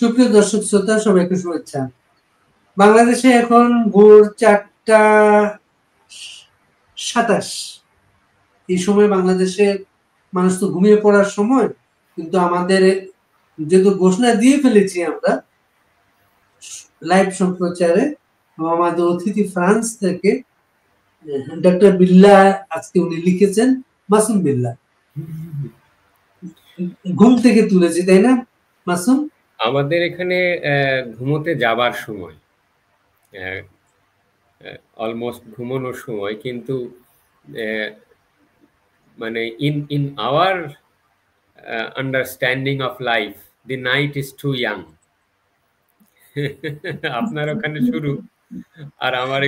সুপ্রিয় দর্শক শ্রোতা, সবাইকে শুভেচ্ছা। বাংলাদেশে এখন ভোর 4টা 27। এই সময় বাংলাদেশে মানুষ তো ঘুমিয়ে পড়ার সময়, কিন্তু আমাদের যেহেতু ঘোষণা দিয়ে ফেলেছি আমরা লাইভ সম্প্রচারে, আমাদের অতিথি ফ্রান্স থেকে ডক্টর বিল্লাহ, আজকে উনি লিখেছেন মাসুম বিল্লাহ। ঘুম থেকে তুলেছি, তাই না মাসুম? আমাদের এখানে ঘুমোতে যাবার সময়, অলমোস্ট ঘুমানোর সময়, কিন্তু মানে in our understanding of life the night is too young. আপনার ওখানে শুরু আর আমার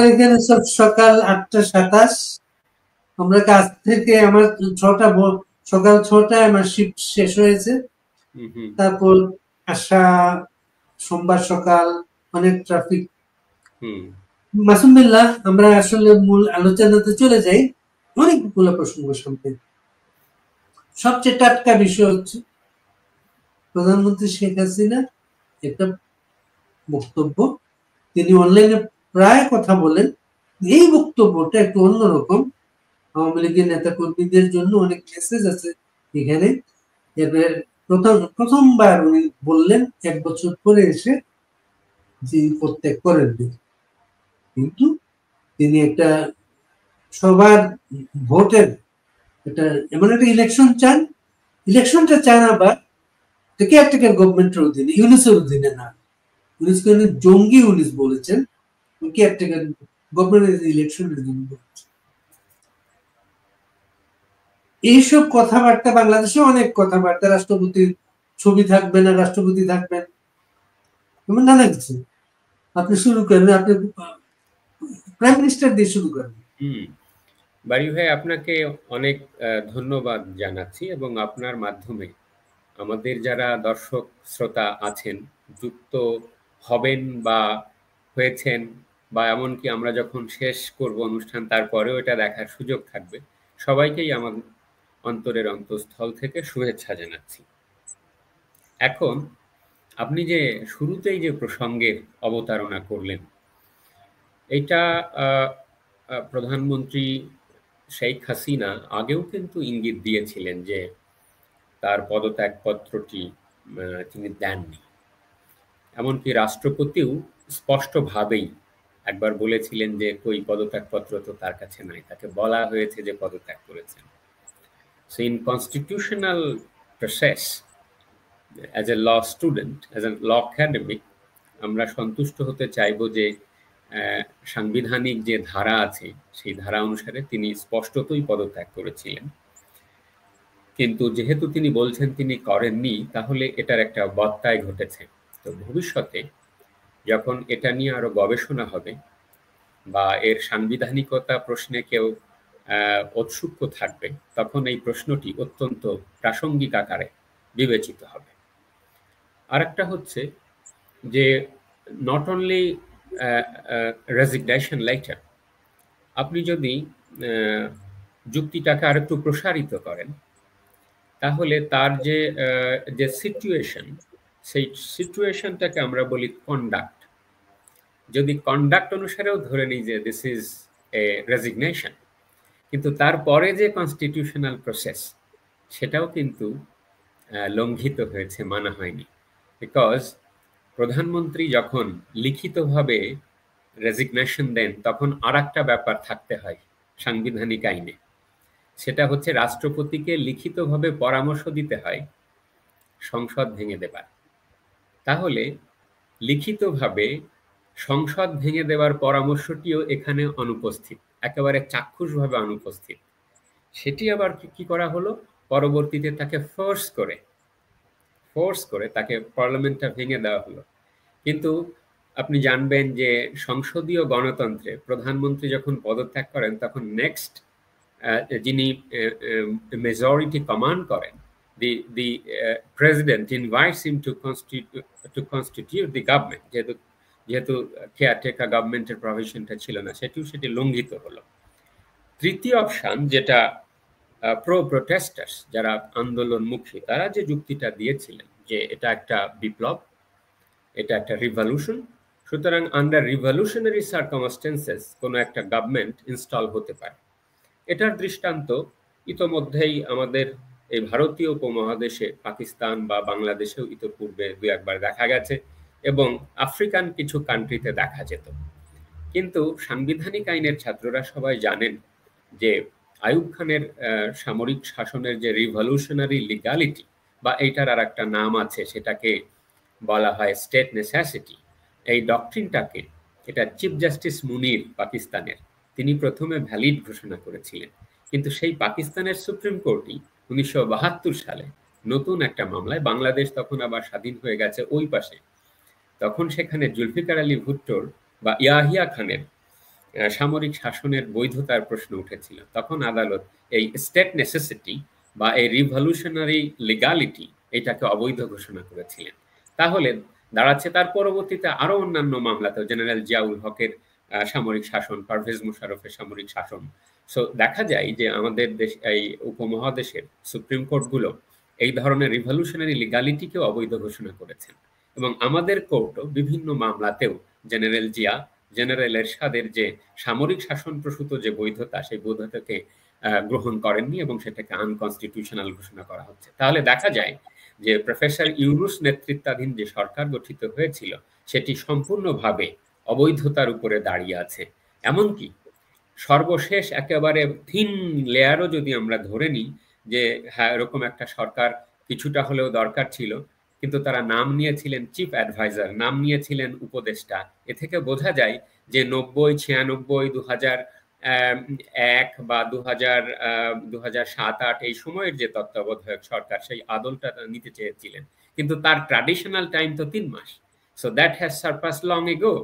এখানে সব সকাল 8টা 27। আমরা কাজ থেকে আমার সকাল 6টায় আমার শিফট শেষ হয়েছে। তারপর আসা, সোমবার সকাল, অনেক ট্রাফিক। মাসুম বিল্লাহ, আমরা আসলে মূল আলোচনাতে চলে যাই। অনেকগুলো প্রসঙ্গ সামনে। সবচেয়ে টাটকা বিষয় হচ্ছে প্রধানমন্ত্রী শেখ হাসিনা একটা বক্তব্য, তিনি অনলাইনে প্রায় কথা বলেন। এই বক্তব্যটা একটু অন্যরকম। আওয়ামী লীগের নেতা কর্মীদের জন্য অনেক মেসেজ আছে এখানে। এবার প্রথমবার উনি বললেন 1 বছর পরে এসে যে প্রত্যেক করেন, কিন্তু তিনি একটা সবার ভোটের এটা এমন একটা ইলেকশন চান। ইলেকশনটা চান আবার কেয়ারটেকার গভর্নমেন্টের অধীনে, ইউনিসের অধীনে না। ইউনিসকে জঙ্গি ইউনিস বলেছেন, কেয়ারটেকার গভর্নমেন্টের ইলেকশনের জন্য বলেছেন। এইসব কথাবার্তা বাংলাদেশে অনেক কথাবার্তা, রাষ্ট্রপতির ছবি থাকবে না, রাষ্ট্রপতি থাকবেন, এমন নানা কিছু। আপনি শুরু করেন, আপনি প্রাইম মিনিস্টার দিয়ে শুরু করেন। বাড়ি ভাই, আপনাকে অনেক ধন্যবাদ জানাচ্ছি, এবং আপনার মাধ্যমে আমাদের যারা দর্শক শ্রোতা আছেন, যুক্ত হবেন বা হয়েছেন, বা এমনকি আমরা যখন শেষ করব অনুষ্ঠান তারপরেও এটা দেখার সুযোগ থাকবে, সবাইকেই আমার অন্তরের অন্তঃস্থল থেকে শুভেচ্ছা জানাচ্ছি। এখন আপনি যে শুরুতেই যে প্রসঙ্গের অবতারণা করলেন, এটা প্রধানমন্ত্রী শেখ হাসিনা আগেও কিন্তু ইঙ্গিত দিয়েছিলেন যে তার পদত্যাগপত্রটি তিনি দেননি। এমনকি রাষ্ট্রপতিও স্পষ্টভাবেই একবার বলেছিলেন যে কই পদত্যাগপত্র তো তার কাছে নাই, তাকে বলা হয়েছে যে পদত্যাগ করেছেন। So in constitutional process, as a law student, as a law academic, আমরা সন্তুষ্ট হতে চাইব যে সাংবিধানিক যে ধারা আছে সেই ধারা অনুসারে তিনি স্পষ্টতই পদত্যাগ করেছিলেন। কিন্তু যেহেতু তিনি বলছেন তিনি করেননি, তাহলে এটার একটা ব্যত্যয় ঘটেছে। তো ভবিষ্যতে যখন এটা নিয়ে আরো গবেষণা হবে বা এর সাংবিধানিকতা প্রশ্নে কেউ ঔৎসুক্য থাকবে, তখন এই প্রশ্নটি অত্যন্ত প্রাসঙ্গিক আকারে বিবেচিত হবে। আরেকটা হচ্ছে যে নট অনলি রেজিগনেশন লেটার, আপনি যদি যুক্তিটাকে আরেকটু প্রসারিত করেন, তাহলে তার যে সিচুয়েশন, সেই সিচুয়েশনটাকে আমরা বলি কন্ডাক্ট। যদি কন্ডাক্ট অনুসারেও ধরে নিই যে দিস ইজ এ রেজিগনেশন, কিন্তু তারপরে যে কনস্টিটিউশনাল প্রসেস, সেটাও কিন্তু লঙ্ঘিত হয়েছে, মানা হয়নি। বিকজ প্রধানমন্ত্রী যখন লিখিতভাবে রেজিগনেশন দেন, তখন আর একটা ব্যাপার থাকতে হয় সাংবিধানিক আইনে। সেটা হচ্ছে রাষ্ট্রপতিকে লিখিতভাবে পরামর্শ দিতে হয় সংসদ ভেঙে দেবার। তাহলে লিখিতভাবে সংসদ ভেঙে দেওয়ার পরামর্শটিও এখানে অনুপস্থিত, একেবারে চাক্ষুষভাবে অনুপস্থিত। সেটি আবার কি করা হলো, পরবর্তীতে তাকে ফোর্স করে তাকে পার্লামেন্টটা ভেঙে দেওয়া হলো। কিন্তু আপনি জানবেন যে সংসদীয় গণতন্ত্রে প্রধানমন্ত্রী যখন পদত্যাগ করেন, তখন নেক্সট যিনি মেজরিটি কমান্ড করেন, the president invites him to constitute the government, যেহেতু কেয়ারটেকার গভর্নমেন্টের প্রভিশনটা ছিল না, সেটি লঙ্ঘিত হলো। তৃতীয় অপশন, যেটা প্রো প্রোটেস্টার্স, যারা আন্দোলনমুখী, তারা যে যুক্তিটা দিয়েছিলেন যে এটা একটা বিপ্লব, এটা একটা রিভলিউশন। সুতরাং আন্ডার রিভলিউশনারি সার্কামস্টেন্সেস কোনো একটা গভর্নমেন্ট ইনস্টল হতে পারে। এটার দৃষ্টান্ত ইতোমধ্যেই আমাদের এই ভারতীয় উপমহাদেশে পাকিস্তান বা বাংলাদেশেও ইতোপূর্বে দু একবার দেখা গেছে এবং আফ্রিকান কিছু কান্ট্রিতে দেখা যেত। কিন্তু সাংবিধানিক আইনের ছাত্ররা সবাই জানেন যে আইয়ুব খানের সামরিক শাসনের যে রিভলিউশনারি লিগালিটি বা এইটার আর একটা নাম আছে, সেটাকে বলা হয় স্টেট নেসেসিটি। এই ডক্ট্রিনটাকে এটা চিফ জাস্টিস মুনির পাকিস্তানের, তিনি প্রথমে ভ্যালিড ঘোষণা করেছিলেন। কিন্তু সেই পাকিস্তানের সুপ্রিম কোর্টই 1972 সালে নতুন একটা মামলায়, বাংলাদেশ তখন আবার স্বাধীন হয়ে গেছে ওই পাশে, তখন সেখানে জুলফিকার আলী ভুট্টোর বা ইয়াহিয়া খানের সামরিক শাসনের বৈধতার প্রশ্ন উঠেছিল। তখন আদালত এই স্টেট নেসেসিটি বা এই রিভলিউশনারি লিগালিটি এটাকে অবৈধ ঘোষণা করেছিলেন। তাহলে দাঁড়াচ্ছে তার পরবর্তীতে আরো অন্যান্য মামলাতেও জেনারেল জিয়াউল হকের সামরিক শাসন, পারভেজ মুশারফের সামরিক শাসন। সো দেখা যায় যে আমাদের দেশ, এই উপমহাদেশের সুপ্রিম কোর্টগুলো এই ধরনের রিভলিউশনারি লিগালিটিকেও অবৈধ ঘোষণা করেছেন এবং আমাদের কোর্টও বিভিন্ন মামলাতেও জেনারেল জিয়া, জেনারেল এরশাদের যে সামরিক শাসন প্রসূত যে বৈধতা, সেই বৈধতাকে গ্রহণ করেননি এবং সেটাকে আনকনস্টিটিউশনাল ঘোষণা করা হচ্ছে। তাহলে দেখা যায় যে প্রফেসর ইউনূস নেতৃত্বাধীন যে সরকার গঠিত হয়েছিল সেটি সম্পূর্ণভাবে অবৈধতার উপরে দাঁড়িয়ে আছে। এমনকি সর্বশেষ একেবারে থিন লেয়ারও যদি আমরা ধরে নিই যে হ্যাঁ, এরকম একটা সরকার কিছুটা হলেও দরকার ছিল, কিন্তু তারা নাম নিয়েছিলেন চিফ অ্যাডভাইজার, নাম নিয়েছিলেন উপদেষ্টা। এ থেকে বোঝা যায় যে 90, 96, 2001 বা 2007-08 এই সময়ের যে তত্ত্বাবধায়ক সরকার, সেই আদলটা নিতে চেয়েছিলেন, কিন্তু তার ট্র্যাডিশনাল টাইম তো 3 মাস। So that has surpassed long ago.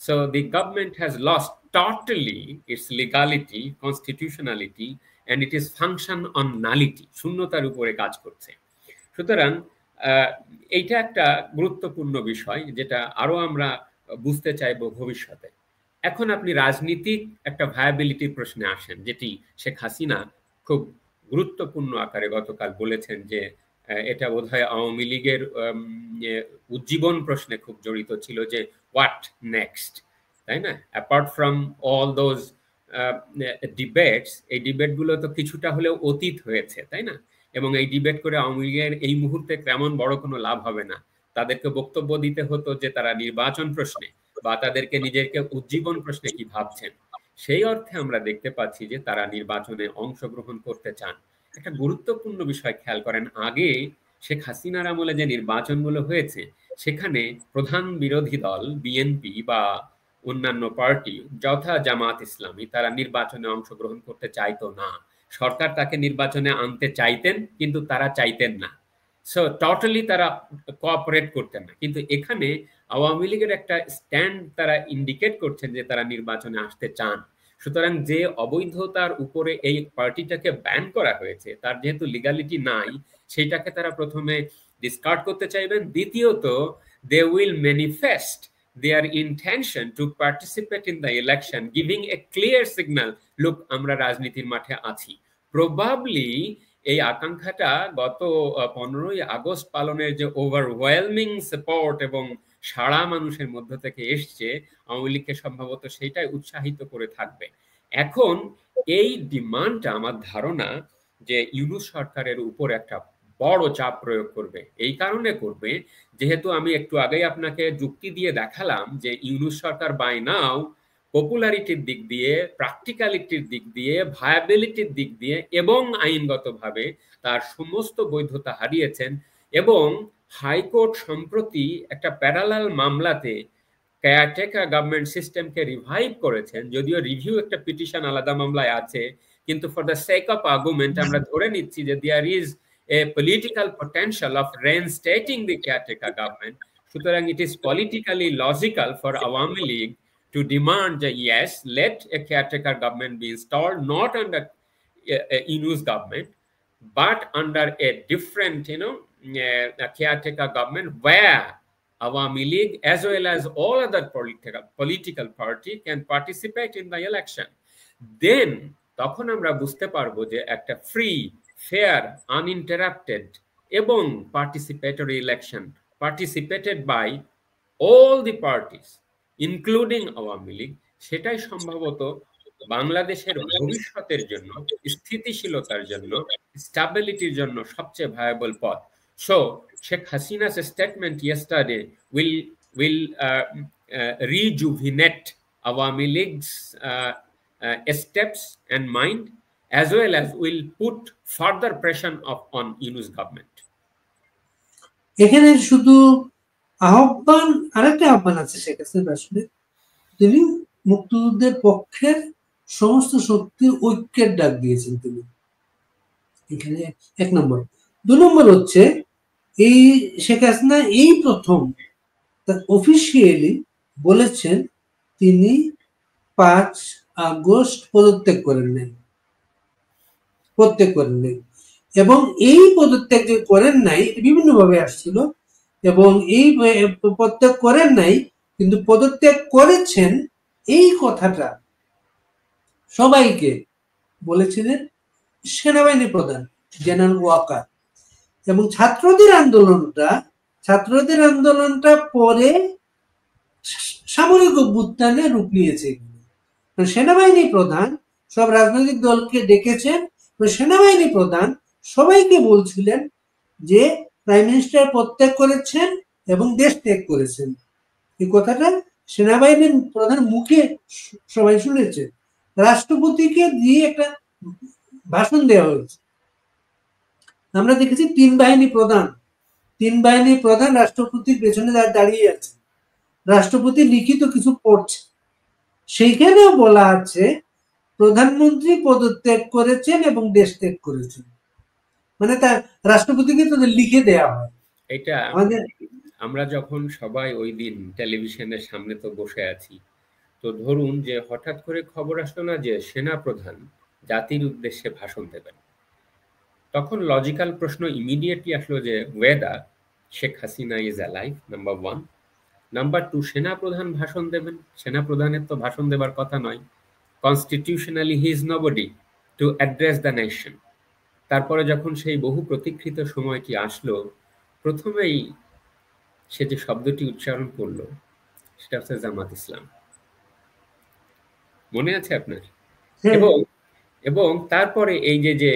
So the government has lost totally its legality, constitutionality, and it is function on nullity, শূন্যতার উপরে কাজ করছে। সুতরাং এইটা একটা গুরুত্বপূর্ণ বিষয় যেটা আরো আমরা বুঝতে চাইবো ভবিষ্যতে। এখন আপনি রাজনীতিক একটা ভায়াবিলিটির প্রশ্নে আসেন, যেটি শেখ হাসিনা খুব গুরুত্বপূর্ণ আকারে গতকাল বলেছেন যে এটা বোধহয় আওয়ামী লীগের উজ্জীবন প্রশ্নে খুব জড়িত ছিল যে হোয়াট নেক্সট, তাই না? Apart from all those debates, এই ডিবেটগুলো তো কিছুটা হলেও অতীত হয়েছে, তাই না? এবং এই ডিবেট করে আওয়ামী লীগের এই মুহূর্তে তেমন বড় কোনো লাভ হবে না। তাদেরকে বক্তব্য দিতে হতো যে তারা নির্বাচন প্রশ্নে বা তাদেরকে নিজেকে উজ্জীবন প্রশ্নে কি ভাবছেন। সেই অর্থে আমরা দেখতে পাচ্ছি যে তারা নির্বাচনে অংশগ্রহণ করতে চান। একটা গুরুত্বপূর্ণ বিষয় খেয়াল করেন, আগে শেখ হাসিনার আমলে যে নির্বাচনগুলো হয়েছে সেখানে প্রধান বিরোধী দল বিএনপি বা অন্যান্য পার্টি যথা জামাত ইসলামী তারা নির্বাচনে অংশগ্রহণ করতে চাইতো না। সরকার তাকে নির্বাচনে আনতে চাইতেন কিন্তু তারা চাইতেন না। সো টোটালি তারা কোঅপারেট করতেন না। কিন্তু এখানে আওয়ামী লীগের একটা স্ট্যান্ড তারা ইন্ডিকেট করছেন যে তারা নির্বাচনে আসতে চান। সুতরাং যে অবৈধতার উপরে এই পার্টিটাকে ব্যান করা হয়েছে তার যেহেতু লিগালিটি নাই, সেইটাকে তারা প্রথমে ডিসকার্ড করতে চাইবেন। দ্বিতীয়ত, they will manifest their intention to participate in the election, giving a clear signal, look, আমরা রাজনীতির মাঠে আছি। প্রবাবলি এই আকাঙ্ক্ষাটা গত 15ই আগস্ট পালনের যে ওভারওয়েলমিং সাপোর্ট এবং সারা মানুষের মধ্য থেকে এসছে, আওয়ামী লীগকে সম্ভবত সেইটাই উৎসাহিত করে থাকবে। এখন এই ডিমান্ডটা আমার ধারণা যে ইউনূস সরকারের উপর একটা বড় চাপ প্রয়োগ করবে। এই কারণে করবে যেহেতু আমি একটু আগেই আপনাকে যুক্তি দিয়ে দেখালাম যে ইউনূস সরকার বাই নাও পপুলারিটির দিক দিয়ে, প্র্যাকটিক্যালিটির দিক দিয়ে, ভায়াবিলিটির দিক দিয়ে এবং আইনগতভাবে তার সমস্ত বৈধতা হারিয়েছেন। এবং হাইকোর্ট সম্প্রতি একটা প্যারালাল মামলাতে কেয়ারটেকার গভর্নমেন্ট সিস্টেমকে রিভাইভ করেছেন, যদিও রিভিউ একটা পিটিশন আলাদা মামলায় আছে, কিন্তু for the sake of argument আমরা ধরে নিচ্ছি যে there is a political potential of reinstating the caretaker government. সুতরাং it is politically logical for Awami League to demand that yes, let a caretaker government be installed, not under a Yunus government, but under a different, a caretaker government where Awami League as well as all other political party can participate in the election. Then তখন আমরা বুঝতে পারবো যে একটা free, fair, uninterrupted এবং participatory election participated by all the parties including Awami League, সেটাই সম্ভবত বাংলাদেশের ভবিষ্যতের জন্য, স্থিতিশীলতার জন্য, স্টেবিলিটির জন্য সবচেয়ে ভায়াবল পথ। So Sheikh Hasina's statement yesterday will rejuvenate Awami League's steps and mind, as well as will put further pressure on Yunus government. এখানে শুধু আহ্বান, আরেকটা আহ্বান আছে শেখ হাসিনার আসলে, তিনি মুক্তিযুদ্ধের পক্ষের সমস্ত শক্তির ঐক্যের ডাক দিয়েছেন তিনি, এখানে 1 নম্বর। 2 নম্বর হচ্ছে এই শেখ হাসিনা এই প্রথম অফিসিয়ালি বলেছেন তিনি 5 আগস্ট পদত্যাগ করেন নাই, এবং এই পদত্যাগ যে করেন নাই বিভিন্ন ভাবে আসছিল, এবং এই পদত্যাগ করেন নাই কিন্তু পদত্যাগ করেছেন এই কথাটা সবাইকে বলেছিলেন সেনাবাহিনী প্রধান জেনারেল ওয়াকার। এবং ছাত্রদের আন্দোলনটা পরে সামরিক অভ্যুত্থানে রূপ নিয়েছে। সেনাবাহিনী প্রধান সব রাজনৈতিক দলকে ডেকেছেন, সেনাবাহিনী প্রধান সবাইকে বলছিলেন যে প্রাইম মিনিস্টার পদত্যাগ করেছেন এবং দেশ ত্যাগ করেছেন। এই কথাটা সেনাবাহিনীর প্রধান মুখে সবাই শুনেছে। রাষ্ট্রপতিকে দিয়ে একটা ভাষণ দেওয়া হয়েছে। আমরা দেখেছি 3 বাহিনী প্রধান রাষ্ট্রপতির পেছনে দাঁড়িয়ে আছে, রাষ্ট্রপতি লিখিত কিছু পড়ছে, সেইখানেও বলা আছে প্রধানমন্ত্রী পদত্যাগ করেছেন এবং দেশ ত্যাগ করেছেন, মানে তার রাষ্ট্রপতিকে তাদের লিখে দেওয়া হয়। এটা আমরা যখন সবাই ওই দিন টেলিভিশনের সামনে তো বসে আছি, তো ধরুন যে হঠাৎ করে খবর আসলো না যে সেনা প্রধান জাতির উদ্দেশ্যে ভাষণ দেবেন, তখন লজিক্যাল প্রশ্ন ইমিডিয়েটলি আসলো যে weather Sheikh Hasina is alive, number 1। Number 2, সেনা প্রধান ভাষণ দেবেন, সেনা প্রধানের তো ভাষণ দেবার কথা নয়, constitutionally he is nobody to address the nation. তারপরে যখন সেই বহু প্রতীক্ষিত সময়টি আসলো, প্রথমেই সে যে শব্দটি উচ্চারণ করলো সেটা হচ্ছে জামাত ইসলাম, মনে আছে আপনার? এবং তারপরে এই যে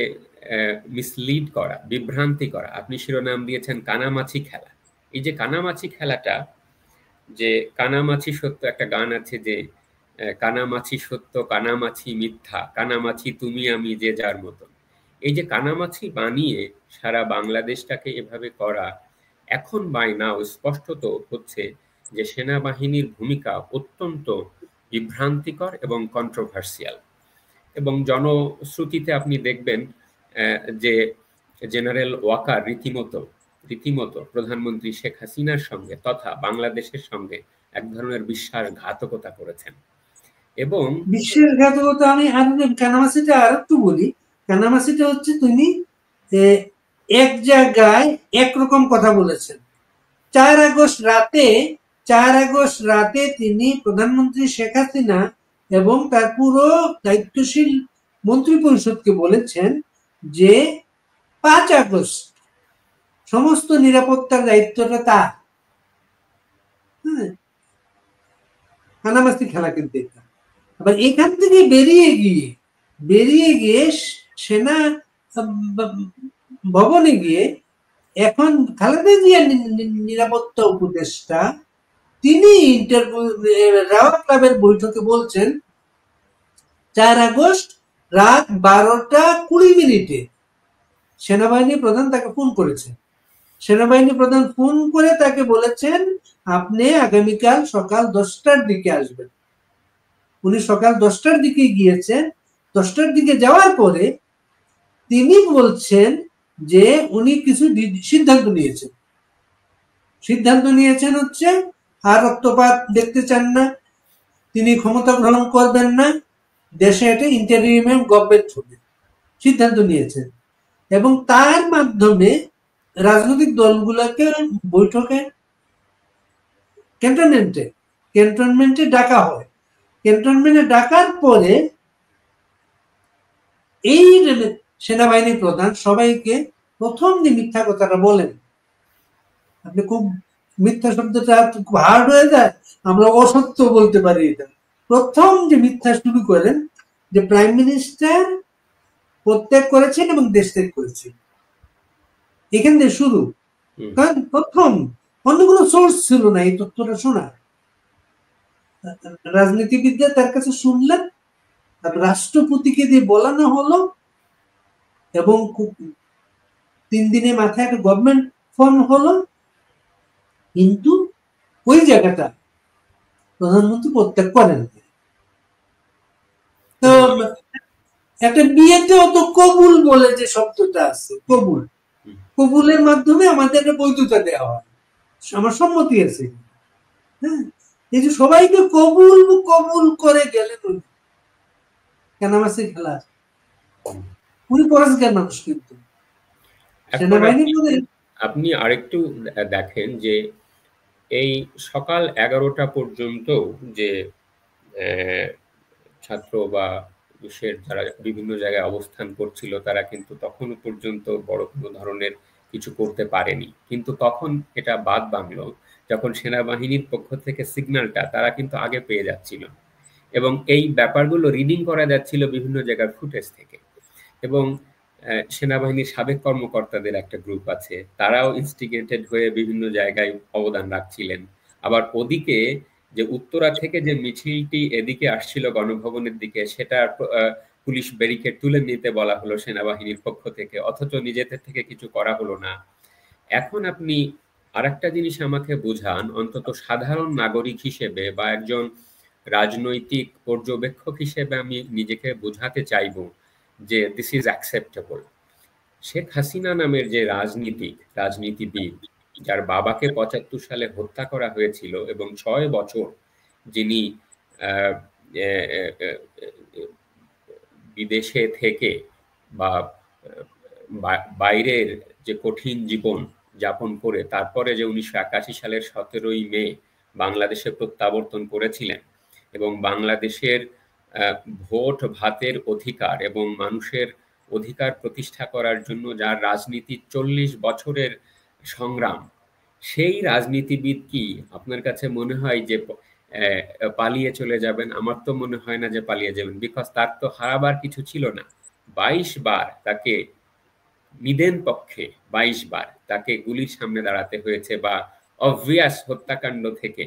মিসলিড করা, বিভ্রান্তি করা, আপনি শিরোনাম দিয়েছেন কানামাছি খেলা। এই যে কানামাছি খেলাটা, যে কানামাছি সত্য, একটা গান আছে যে কানামাছি সত্য, কানামাছি মিথ্যা, কানামাছি তুমি আমি যে যার মতন। এই যে কানামাছি বানিয়ে সারা বাংলাদেশটাকে এভাবে করা, এখন বাই নাও স্পষ্টত হচ্ছে যে সেনাবাহিনীর ভূমিকা অত্যন্ত বিভ্রান্তিকর এবং কন্ট্রোভার্সিয়াল। এবং জনশ্রুতিতে আপনি দেখবেন যে জেনারেল ওয়াকার রীতিমতো প্রধানমন্ত্রী শেখ হাসিনার সঙ্গে তথা বাংলাদেশের সঙ্গে এক ধরনের বিশ্বাসঘাতকতা করেছেন। এবং বিশ্বাসঘাতকতা, আমি কানামাছিটা আর একটু বলি। কানামাছিটা হচ্ছে তিনি এক জায়গায় একরকম কথা বলেছেন। 4 আগস্ট রাতে তিনি প্রধানমন্ত্রী শেখ হাসিনা এবং তার পুরো দায়িত্বশীল মন্ত্রী পরিষদকে বলেছেন যে 5 আগস্ট সমস্ত নিরাপত্তার দায়িত্বটা তার। কানামাছি খেলা কিন্তু এটা। আবার এখান থেকে বেরিয়ে গিয়ে সেনা ভবনে গিয়ে এখন খালেদা জিয়া নিরাপত্তা উপদেষ্টা তিনি রাওয়া ক্লাবের বৈঠকে বলছেন 4 আগস্ট রাত 12:20 সেনাবাহিনী প্রধান তাকে ফোন করেছে। সেনাবাহিনী প্রধান ফোন করে তাকে বলেছেন আপনি আগামীকাল সকাল 10টার দিকে আসবেন। উনি সকাল 10টার দিকে গিয়েছেন। 10টার দিকে যাওয়ার পরে তিনি বলছেন যে উনি কিছু সিদ্ধান্ত নিয়েছেন হচ্ছে আর রক্তপাত দেখতে চান না, তিনি ক্ষমতা গ্রহণ করবেন না, দেশে একটা ইন্টারিম গভর্নমেন্ট হবে, সিদ্ধান্ত নিয়েছেন। এবং তার মাধ্যমে রাজনৈতিক দলগুলোকে বৈঠকে ক্যান্টনমেন্টে ডাকা হয়। ক্যান্টনমেন্টে ডাকার পরে এই সেনাবাহিনী প্রধান সবাইকে প্রথম যে মিথ্যা কথাটা বলেন, আপনি খুব মিথ্যা শব্দটা খুব হার্ড হয়ে যায়, আমরা অসত্য বলতে পারি। এটা প্রথম যে মিথ্যা শুরু করেন যে প্রাইম মিনিস্টার পদত্যাগ করেছেন এবং দেশ ত্যাগ করেছেন, এখান থেকে শুরু। কারণ প্রথম অন্য কোনো সোর্স ছিল না এই তথ্যটা শোনা। রাজনীতিবিদরা তার কাছে শুনলেন, রাষ্ট্রপতিকে দিয়ে বলানো হলো, এবং 3 দিনের মাথায় একটা গভর্নমেন্ট ফর্ম হলো, কিন্তু ওই জায়গাটা প্রধানমন্ত্রী পদত্যাগ করেন। তো একটা বিয়েতেও তো কবুল বলে যে শব্দটা আছে, কবুল, কবুলের মাধ্যমে আমাদের বৈধতা দেওয়া হয়, আমার সম্মতি আছে। হ্যাঁ, এই যে সবাইকে কবুল কবুল করে গেলেন, কেন আমার সে খেলা পুরি পরাজগার মানুষ। কিন্তু আপনি আরেকটু দেখেন যে এই সকাল 11টা পর্যন্ত যে ছাত্র বা দেশের যারা বিভিন্ন জায়গায় অবস্থান করছিল, তারা কিন্তু তখনও পর্যন্ত বড় কোনো ধরনের কিছু করতে পারেনি। কিন্তু তখন এটা বাদ ভাঙলো যখন সেনাবাহিনীর পক্ষ থেকে সিগন্যালটা তারা কিন্তু আগে পেয়ে যাচ্ছিল, এবং এই ব্যাপারগুলো রিডিং করা যাচ্ছিল বিভিন্ন জায়গার ফুটেজ থেকে। এবং সেনাবাহিনীর সাবেক কর্মকর্তাদের একটা গ্রুপ আছে, তারাও ইনস্টিগেটেড হয়ে বিভিন্ন জায়গায় অবদান রাখছিলেন। আবার ওদিকে যে উত্তরা থেকে যে মিছিলটি এদিকে আসছিল গণভবনের দিকে, সেটা পুলিশ ব্যারিকেড তুলে নিতে বলা হলো সেনাবাহিনীর পক্ষ থেকে, অথচ নিজেদের থেকে কিছু করা হলো না। এখন আপনি আরেকটা জিনিস আমাকে বোঝান, অন্তত সাধারণ নাগরিক হিসেবে বা একজন রাজনৈতিক পর্যবেক্ষক হিসেবে আমি নিজেকে বোঝাতে চাইব যে this is acceptable. Sheikh Hasina নামের যে রাজনীতিবিদ, যার বাবাকে 75 সালে হত্যা করা হয়েছিল এবং 6 বছর যিনি বিদেশে থেকে বা বাইরের যে কঠিন জীবন যাপন করে তারপরে যে 1981 সালের 17ই মে বাংলাদেশে প্রত্যাবর্তন করেছিলেন, এবং বাংলাদেশের ভোট ভাতের অধিকার এবং মানুষের অধিকার প্রতিষ্ঠা করার জন্য যার রাজনীতি 40 বছরের সংগ্রাম, সেই রাজনীতিবিদ কি আপনার কাছে মনে হয় যে পালিয়ে চলে যাবেন? আমার তো মনে হয় না যে পালিয়ে যাবেন, বিকজ তার তো হারাবার কিছু ছিল না। 22 বার তাকে নিদেন পক্ষে 22 বার তাকে গুলির সামনে দাঁড়াতে হয়েছে, বা অবভিয়াস হত্যাকাণ্ড থেকে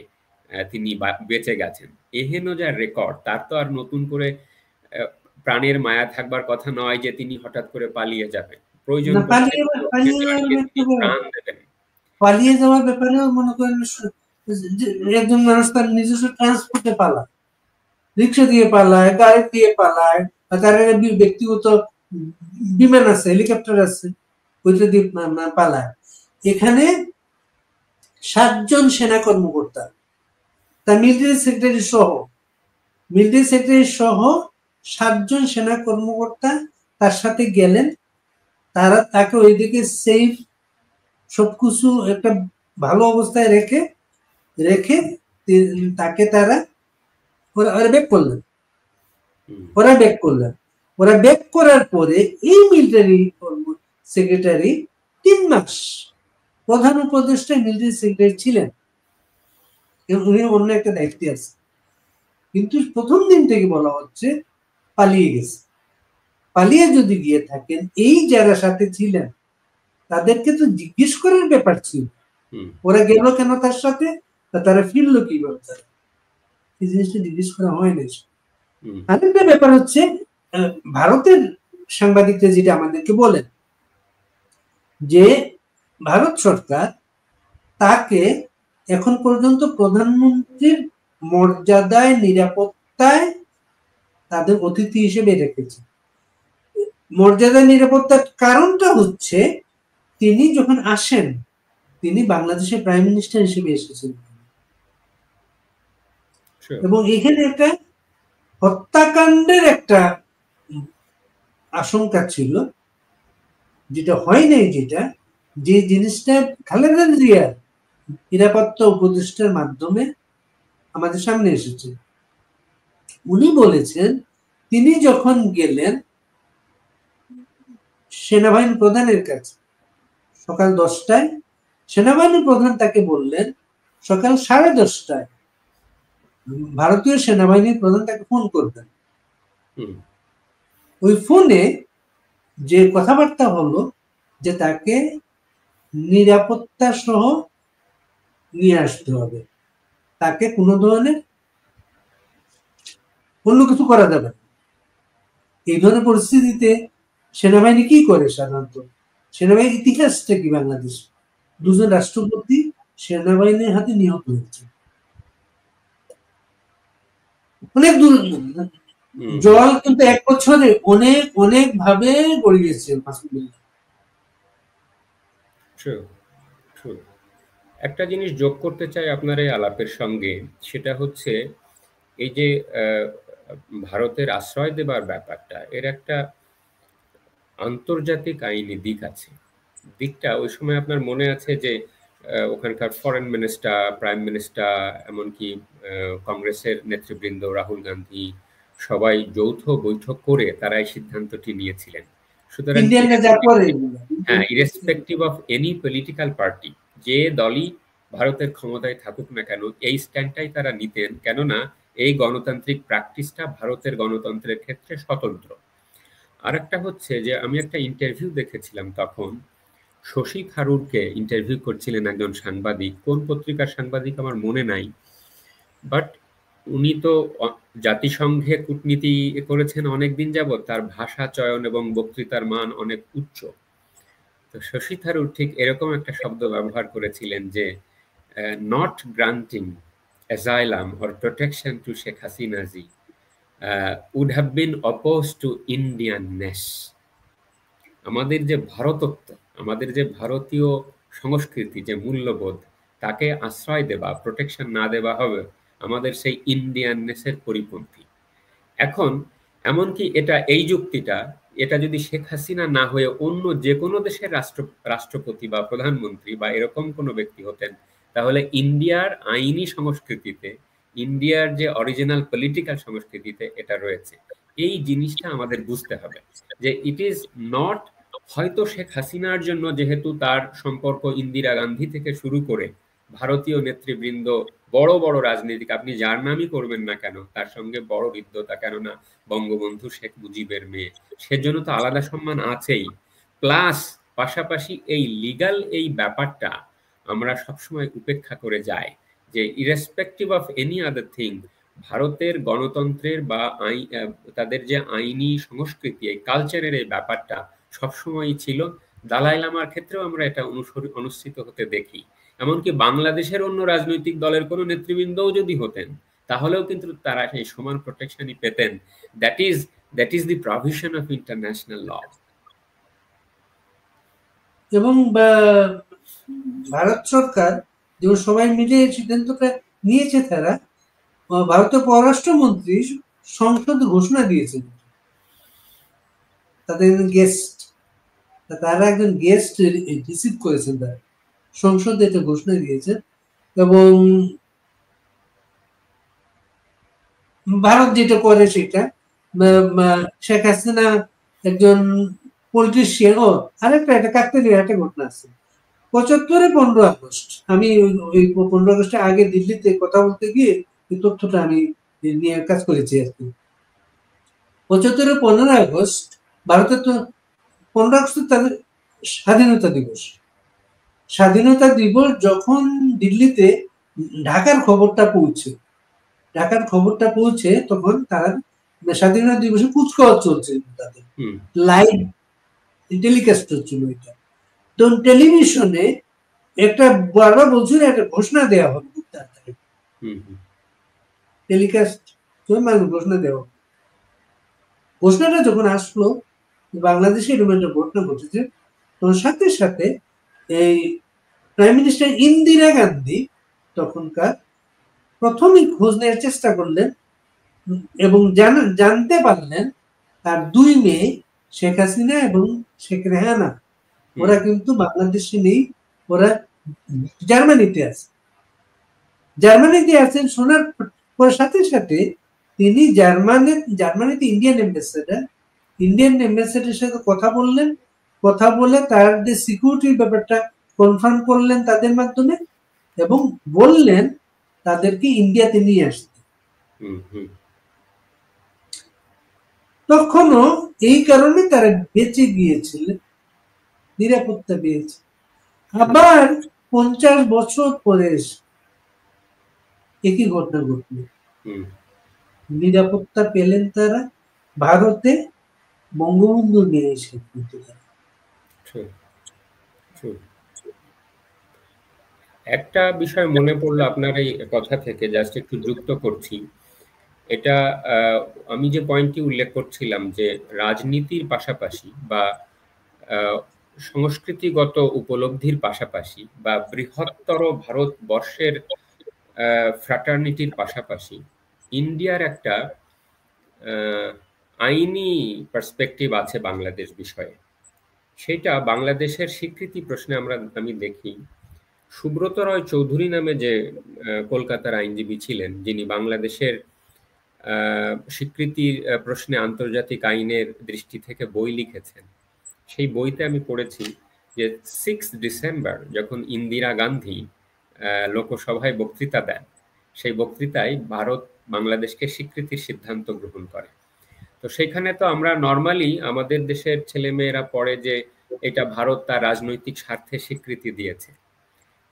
তিনি বেঁচে গেছেন। এহেন যার রেকর্ড, তার তো আর নতুন করে প্রাণের মায়া থাকবার কথা নয় যে তিনি হঠাৎ করে পালিয়ে যাবেন। প্রয়োজন প্রাণ দেবেন। পালিয়ে যাওয়ার ব্যাপারেও মনে করেন একজন মানুষ তার নিজস্ব ট্রান্সপোর্টে পালায়, রিক্সা দিয়ে পালায়, গাড়ি দিয়ে পালায়, তার ব্যক্তিগত বিমান আছে, হেলিকপ্টার আছে, ওইটা দিয়ে পালায়। এখানে 7 জন সেনা কর্মকর্তা, তার মিলিটারি সেক্রেটারি সহ 7 জন সেনা কর্মকর্তা তার সাথে গেলেন। তাকে ওইদিকে সেফ সবকিছু একটা ভালো অবস্থায় রেখে তাকে তারা ব্যাক করলেন। ওরা ব্যাক করার পরে এই মিলিটারি সেক্রেটারি 3 মাস প্রধান উপদেষ্টা মিলিটারি সেক্রেটারি ছিলেন, উনি অন্য একটা দায়িত্বে আছে। কিন্তু প্রথম দিন থেকে বলা হচ্ছে পালিয়ে গেছে। পালিয়ে যদি গিয়ে থাকেন, এই যারা সাথে ছিলেন তাদেরকে তো জিজ্ঞেস করার ব্যাপার ছিল, ওরা গেল কেন তার সাথে, তারা ফিরলো কিভাবে, এই জিনিসটা জিজ্ঞেস করা হয় না। আরেকটা ব্যাপার হচ্ছে, ভারতের সাংবাদিকরা যেটা আমাদেরকে বলেন যে ভারত সরকার তাকে এখন পর্যন্ত প্রধানমন্ত্রীর মর্যাদায় নিরাপত্তায় তাদের অতিথি হিসেবে রেখেছে। মর্যাদা নিরাপত্তার কারণটা হচ্ছে তিনি যখন আসেন তিনি বাংলাদেশের প্রাইম মিনিস্টার হিসেবে এসেছেন, এবং এখানে একটা হত্যাকাণ্ডের একটা আশঙ্কা ছিল, যেটা হয় নাই, যে জিনিসটা খালেদা জিয়ার নিরাপত্তা উপদেষ্টার মাধ্যমে আমাদের সামনে এসেছে। উনি বলেছেন তিনি যখন গেলেন সেনাবাহিনী প্রধানের কাছে, সকাল 10টায়। সেনাবাহিনী প্রধান তাকে বললেন সকাল 10:30টায় ভারতীয় সেনাবাহিনীর প্রধান তাকে ফোন করবেন। ওই ফোনে যে কথাবার্তা হলো যে তাকে নিরাপত্তা সহ নিয়ে আসতে হবে, তাকে কোনো ধরনের অন্য কিছু করা যাবে না। এই ধরনের পরিস্থিতিতে সেনাবাহিনী কি করে সাধারণত? সেনাবাহিনীর ইতিহাসটা কি বাংলাদেশ? দুজন রাষ্ট্রপতি সেনাবাহিনীর হাতে নিহত হয়েছে। অনেক দূর জল কিন্তু 1 বছরে অনেক অনেক ভাবে গড়িয়েছে। একটা জিনিস যোগ করতে চাই আপনার এই আলাপের সঙ্গে, সেটা হচ্ছে এই যে ভারতের আশ্রয় দেবার ব্যাপারটা, এর একটা আন্তর্জাতিক আইনি দিক আছে। দিকটা ওই সময় আপনার মনে আছে যে ওখানকার ফরেন মিনিস্টার, প্রাইম মিনিস্টার, এমনকি কংগ্রেসের নেতৃবৃন্দ রাহুল গান্ধী সবাই যৌথ বৈঠক করে তারা এই সিদ্ধান্তটি নিয়েছিলেন। সুতরাং হ্যাঁ, irrespective of any political party, যে দলই ভারতের ক্ষমতায় থাকুক না কেন, এই স্ট্যান্ডটাই তারা নিতেন, কেননা এই গণতান্ত্রিক প্র্যাকটিসটা ভারতের গণতন্ত্রের ক্ষেত্রে স্বতন্ত্র। আর একটা হচ্ছে যে আমি একটা ইন্টারভিউ দেখেছিলাম, তখন শশী থারুরকে ইন্টারভিউ করছিলেন একজন সাংবাদিক, কোন পত্রিকার সাংবাদিক আমার মনে নাই, বাট উনি তো জাতিসংঘে কূটনীতি করেছেন অনেকদিন যাবৎ, তার ভাষা চয়ন এবং বক্তৃতার মান অনেক উচ্চ। তো শশী থারুর ঠিক এরকম একটা শব্দ ব্যবহার করেছিলেন যে not granting asylum or protection to Sheikh Hasina ji would have been opposed to Indianness. আমাদের যে ভারতত্ব, আমাদের যে ভারতীয় সংস্কৃতি, যে মূল্যবোধ, তাকে আশ্রয় দেওয়া, প্রোটেকশন না দেওয়া হবে আমাদের সেই ইন্ডিয়াননেসের পরিপন্থী। এখন এমনকি এটা, এই যুক্তিটা, এটা যদি শেখ হাসিনা না হয়ে অন্য যে কোনো দেশের রাষ্ট্রপতি বা প্রধানমন্ত্রী বা এরকম কোনো ব্যক্তি হতেন, তাহলে ইন্ডিয়ার আইনি সংস্কৃতিতে, ইন্ডিয়ার যে অরিজিনাল পলিটিক্যাল সংস্কৃতিতে এটা রয়েছে। এই জিনিসটা আমাদের বুঝতে হবে যে ইট ইজ নট, হয়তো শেখ হাসিনার জন্য, যেহেতু তার সম্পর্ক ইন্দিরা গান্ধী থেকে শুরু করে ভারতীয় নেতৃবৃন্দ, বড় বড় রাজনীতিক, আপনি যার নামই করবেন না কেন তার সঙ্গে বড় হৃদ্যতা, কেননা বঙ্গবন্ধু শেখ মুজিবের মেয়ে, সেজন্য তো আলাদা সম্মান আছেই। প্লাস পাশাপাশি এই লিগাল এই ব্যাপারটা আমরা সবসময় উপেক্ষা করে যাই যে irrespective of any other thing, ভারতের গণতন্ত্রের বা তাদের যে আইনি সংস্কৃতি, এই কালচারের এই ব্যাপারটা সবসময়ই ছিল। দালাই লামার ক্ষেত্রেও আমরা এটা অনুসৃত হতে দেখি। এমনকি বাংলাদেশের অন্য রাজনৈতিক দলের কোনো নেতৃবৃন্দও যদি হতেন, তাহলেও কিন্তু তারা সেই সমান প্রোটেকশনই পেতেন। That is the provision of international law. এবং ভারত সরকার যেমন সবাই মিলে সিদ্ধান্তটা নিয়েছে, তারা ভারতের পররাষ্ট্রমন্ত্রী সংসদ ঘোষণা দিয়েছেন, তাদের গেস্ট, তারা একজন গেস্ট রিসিভ করেছেন, তারা সংসদে এটা ঘোষণা দিয়েছে। এবং ভারত যেটা করে সেটা, শেখ হাসিনা একজন পলিটিশিয়ান। ও আরেকটা একটা কাকতালীয় একটা ঘটনা আছে, 75-এ 15 আগস্ট, আমি ওই 15 আগস্টের আগে দিল্লিতে কথা বলতে গিয়ে এই তথ্যটা আমি নিয়ে কাজ করেছি আর কি। 75-এ 15 আগস্ট ভারতের তো 15 আগস্ট তাদের স্বাধীনতা দিবস। স্বাধীনতা দিবস যখন দিল্লিতে ঢাকার খবরটা পৌঁছে, তখন তারা স্বাধীনতা দিবসে কুচকাওয়াজ চলছে, তাদের লাইভ টেলিকাস্ট হচ্ছিল এটা। তো টেলিভিশনে একটা বারবার বলছিল একটা ঘোষণা দেওয়া হবে, খুব তাড়াতাড়ি টেলিকাস্ট ঘোষণা দেওয়া হবে। ঘোষণাটা যখন আসলো বাংলাদেশে এরকম একটা ঘটনা ঘটেছে, তখন সাথে সাথে এই প্রাইম মিনিস্টার ইন্দিরা গান্ধী তখনকার প্রথমেই খোঁজ নেওয়ার চেষ্টা করলেন এবং জানতে পারলেন তার 2 মেয়ে শেখ হাসিনা এবং শেখ রেহানা ওরা কিন্তু বাংলাদেশে নেই, ওরা জার্মানিতে আছেন। শোনার পর সাথে সাথে তিনি জার্মানিতে ইন্ডিয়ান এম্বাসেডারের সাথে কথা বললেন কথা বলে তার যে সিকিউরিটির ব্যাপারটা কনফার্ম করলেন তাদের মাধ্যমে, এবং বললেন তাদেরকে ইন্ডিয়াতে নিয়ে আসতে। তখনও এই কারণে তারা বেঁচে গিয়েছিলেন, নিরাপত্তা পেয়েছে। আবার 50 বছর পরে একই ঘটনা ঘটল, নিরাপত্তা পেলেন তারা ভারতে বঙ্গবন্ধু নিয়ে এসে। একটা বিষয় মনে পড়লো আপনার এই কথা থেকে, জাস্ট একটু যুক্ত করছি। এটা আমি যে পয়েন্টটি উল্লেখ করছিলাম যে রাজনীতির পাশাপাশি বা সংস্কৃতিগত উপলব্ধির পাশাপাশি বা বৃহত্তর ভারতবর্ষের ফ্র্যাটার্নিটির পাশাপাশি ইন্ডিয়ার একটা আইনি পার্সপেক্টিভ আছে বাংলাদেশ বিষয়ে। সেটা বাংলাদেশের স্বীকৃতি প্রশ্নে আমি দেখি সুব্রত রয় চৌধুরী নামে যে কলকাতার আইনজীবী ছিলেন, যিনি বাংলাদেশের স্বীকৃতির প্রশ্নে আন্তর্জাতিক আইনের দৃষ্টি থেকে বই লিখেছেন। সেই বইতে আমি পড়েছি যে 6 ডিসেম্বর যখন ইন্দিরা গান্ধী লোকসভায় বক্তৃতা দেন, সেই বক্তৃতায় ভারত বাংলাদেশকে স্বীকৃতির সিদ্ধান্ত গ্রহণ করে। তো সেখানে তো আমরা নর্মালি আমাদের দেশের ছেলেমেয়েরা পড়ে যে এটা ভারত তার রাজনৈতিক স্বার্থে স্বীকৃতি দিয়েছে,